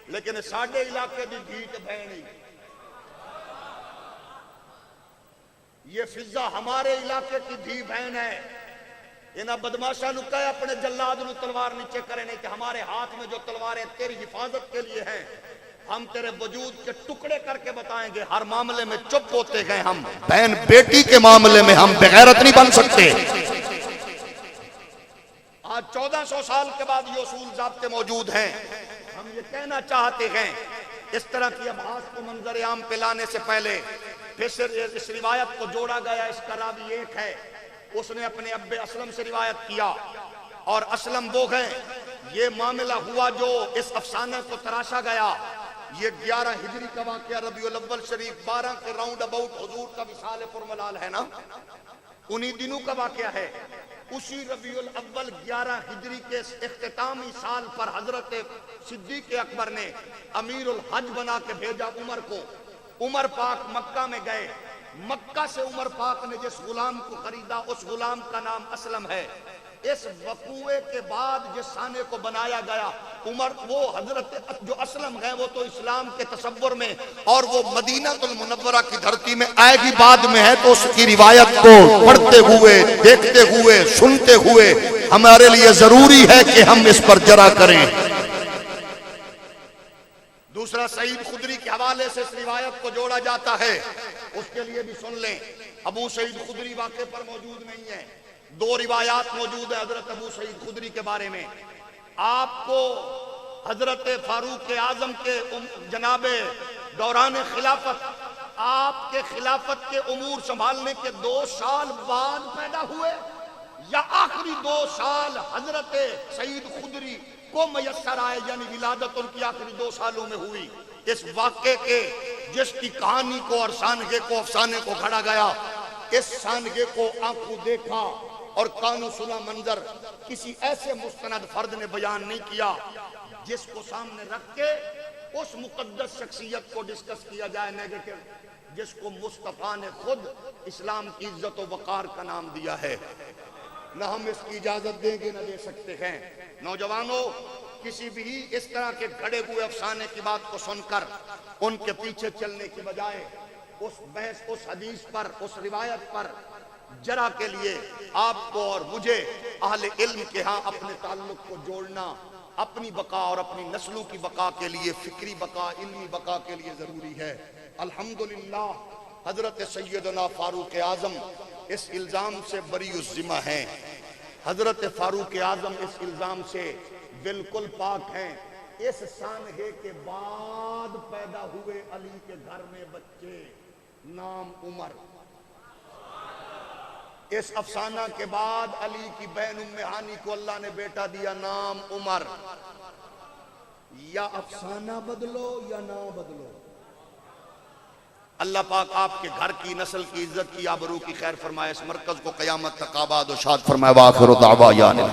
لیکن ساڈے علاقے دی دھی تے بہن، یہ فضہ ہمارے علاقے کی دھی بہن ہے۔ انہاں بدماشاں نو کہے اپنے جلاد نو تلوار نیچے کرے، نہیں کہ ہمارے ہاتھ میں جو تلواریں تیری حفاظت کے لیے ہیں، ہم تیرے وجود کے ٹکڑے کر کے بتائیں گے۔ ہر معاملے میں چپ ہوتے گئے ہم، بہن بیٹی کے معاملے میں ہم بغیرت نہیں بن سکتے۔ آج 1400 سال کے بعد یہ اصول ضابطے موجود ہیں۔ ہم یہ کہنا چاہتے ہیں، اس طرح کی ابحاث کو منظر عام پہ لانے سے پہلے پھر اس روایت کو جوڑا گیا، اس کا راوی ایک ہے، اس نے اپنے ابے اسلم سے روایت کیا، اور اسلم وہ ہیں۔ یہ معاملہ ہوا جو اس افسانے کو تراشا گیا، یہ 11 ہجری کا واقعہ ربیع الاول شریف 12 کے راؤنڈ اباؤٹ حضور کا وصال پرملال ہے نا، انہی دنوں کا واقعہ ہے۔ اسی ربیع الاول 11 ہجری کے اختتامی سال پر حضرت صدیق اکبر نے امیر الحج بنا کے بھیجا عمر کو۔ عمر پاک مکہ میں گئے، مکہ سے عمر پاک نے جس غلام کو خریدا اس غلام کا نام اسلم ہے۔ اس وقوعے کے بعد جس سانے کو بنایا گیا، عمر وہ حضرت جو اسلم گئے وہ تو اسلام کے تصور میں اور وہ مدینہ المنورہ کی دھرتی میں آئے گی بعد میں ہے، تو اس کی روایت کو پڑھتے ہوئے دیکھتے ہوئے سنتے ہوئے ہمارے لیے ضروری ہے کہ ہم اس پر جرا کریں۔ دوسرا سعید خدری کے حوالے سے اس روایت کو جوڑا جاتا ہے، اس کے لیے بھی سن لیں۔ ابو سعید خدری واقعے پر موجود نہیں ہے، 2 روایات موجود ہیں حضرت ابو سعید خدری کے بارے میں۔ آپ کو حضرت فاروق اعظم کے جناب دوران خلافت، آپ کے خلافت کے امور سنبھالنے کے 2 سال بعد پیدا ہوئے یا آخری 2 سال حضرت سعید خدری کو میسر آئے، یعنی ولادت ان کی آخری 2 سالوں میں ہوئی۔ اس واقعے کے جس کی کہانی کو اور سانحے کو افسانے کو گھڑا گیا، اس سانحے کو آنکھوں دیکھا اور کانوں سنا منظر کسی ایسے مستند فرد نے بیان نہیں کیا جس کو سامنے رکھ کے اس مقدس شخصیت کو ڈسکس کیا جائے نیگیٹو، جس کو مصطفیٰ نے خود اسلام کی عزت و وقار کا نام دیا ہے۔ نہ ہم اس کی اجازت دیں گے نہ دے سکتے ہیں۔ نوجوانوں، کسی بھی اس طرح کے گھڑے ہوئے افسانے کی بات کو سن کر ان کے پیچھے چلنے کی بجائے اس بحث، اس حدیث پر، اس روایت پر جرا کے لیے آپ کو اور مجھے اہل علم کے ہاں اپنے تعلق کو جوڑنا اپنی بقا اور اپنی نسلوں کی بقا کے لیے، فکری بقا، علمی بقا کے لیے ضروری ہے۔ الحمدللہ حضرت سیدنا فاروق اعظم اس الزام سے بری الذمہ ہیں۔ حضرت فاروق اعظم اس الزام سے بالکل پاک ہیں۔ اس سانحے کے بعد پیدا ہوئے علی کے گھر میں بچے، نام عمر۔ اس افسانہ کے بعد علی کی بہن ام ہانی کو اللہ نے بیٹا دیا، نام عمر۔ یا افسانہ بدلو یا نہ بدلو۔ اللہ پاک آپ کے گھر کی نسل کی عزت کی آبرو کی خیر فرمائے، اس مرکز کو قیامت تک آباد و شاد فرمائے۔ وآخر دعوانا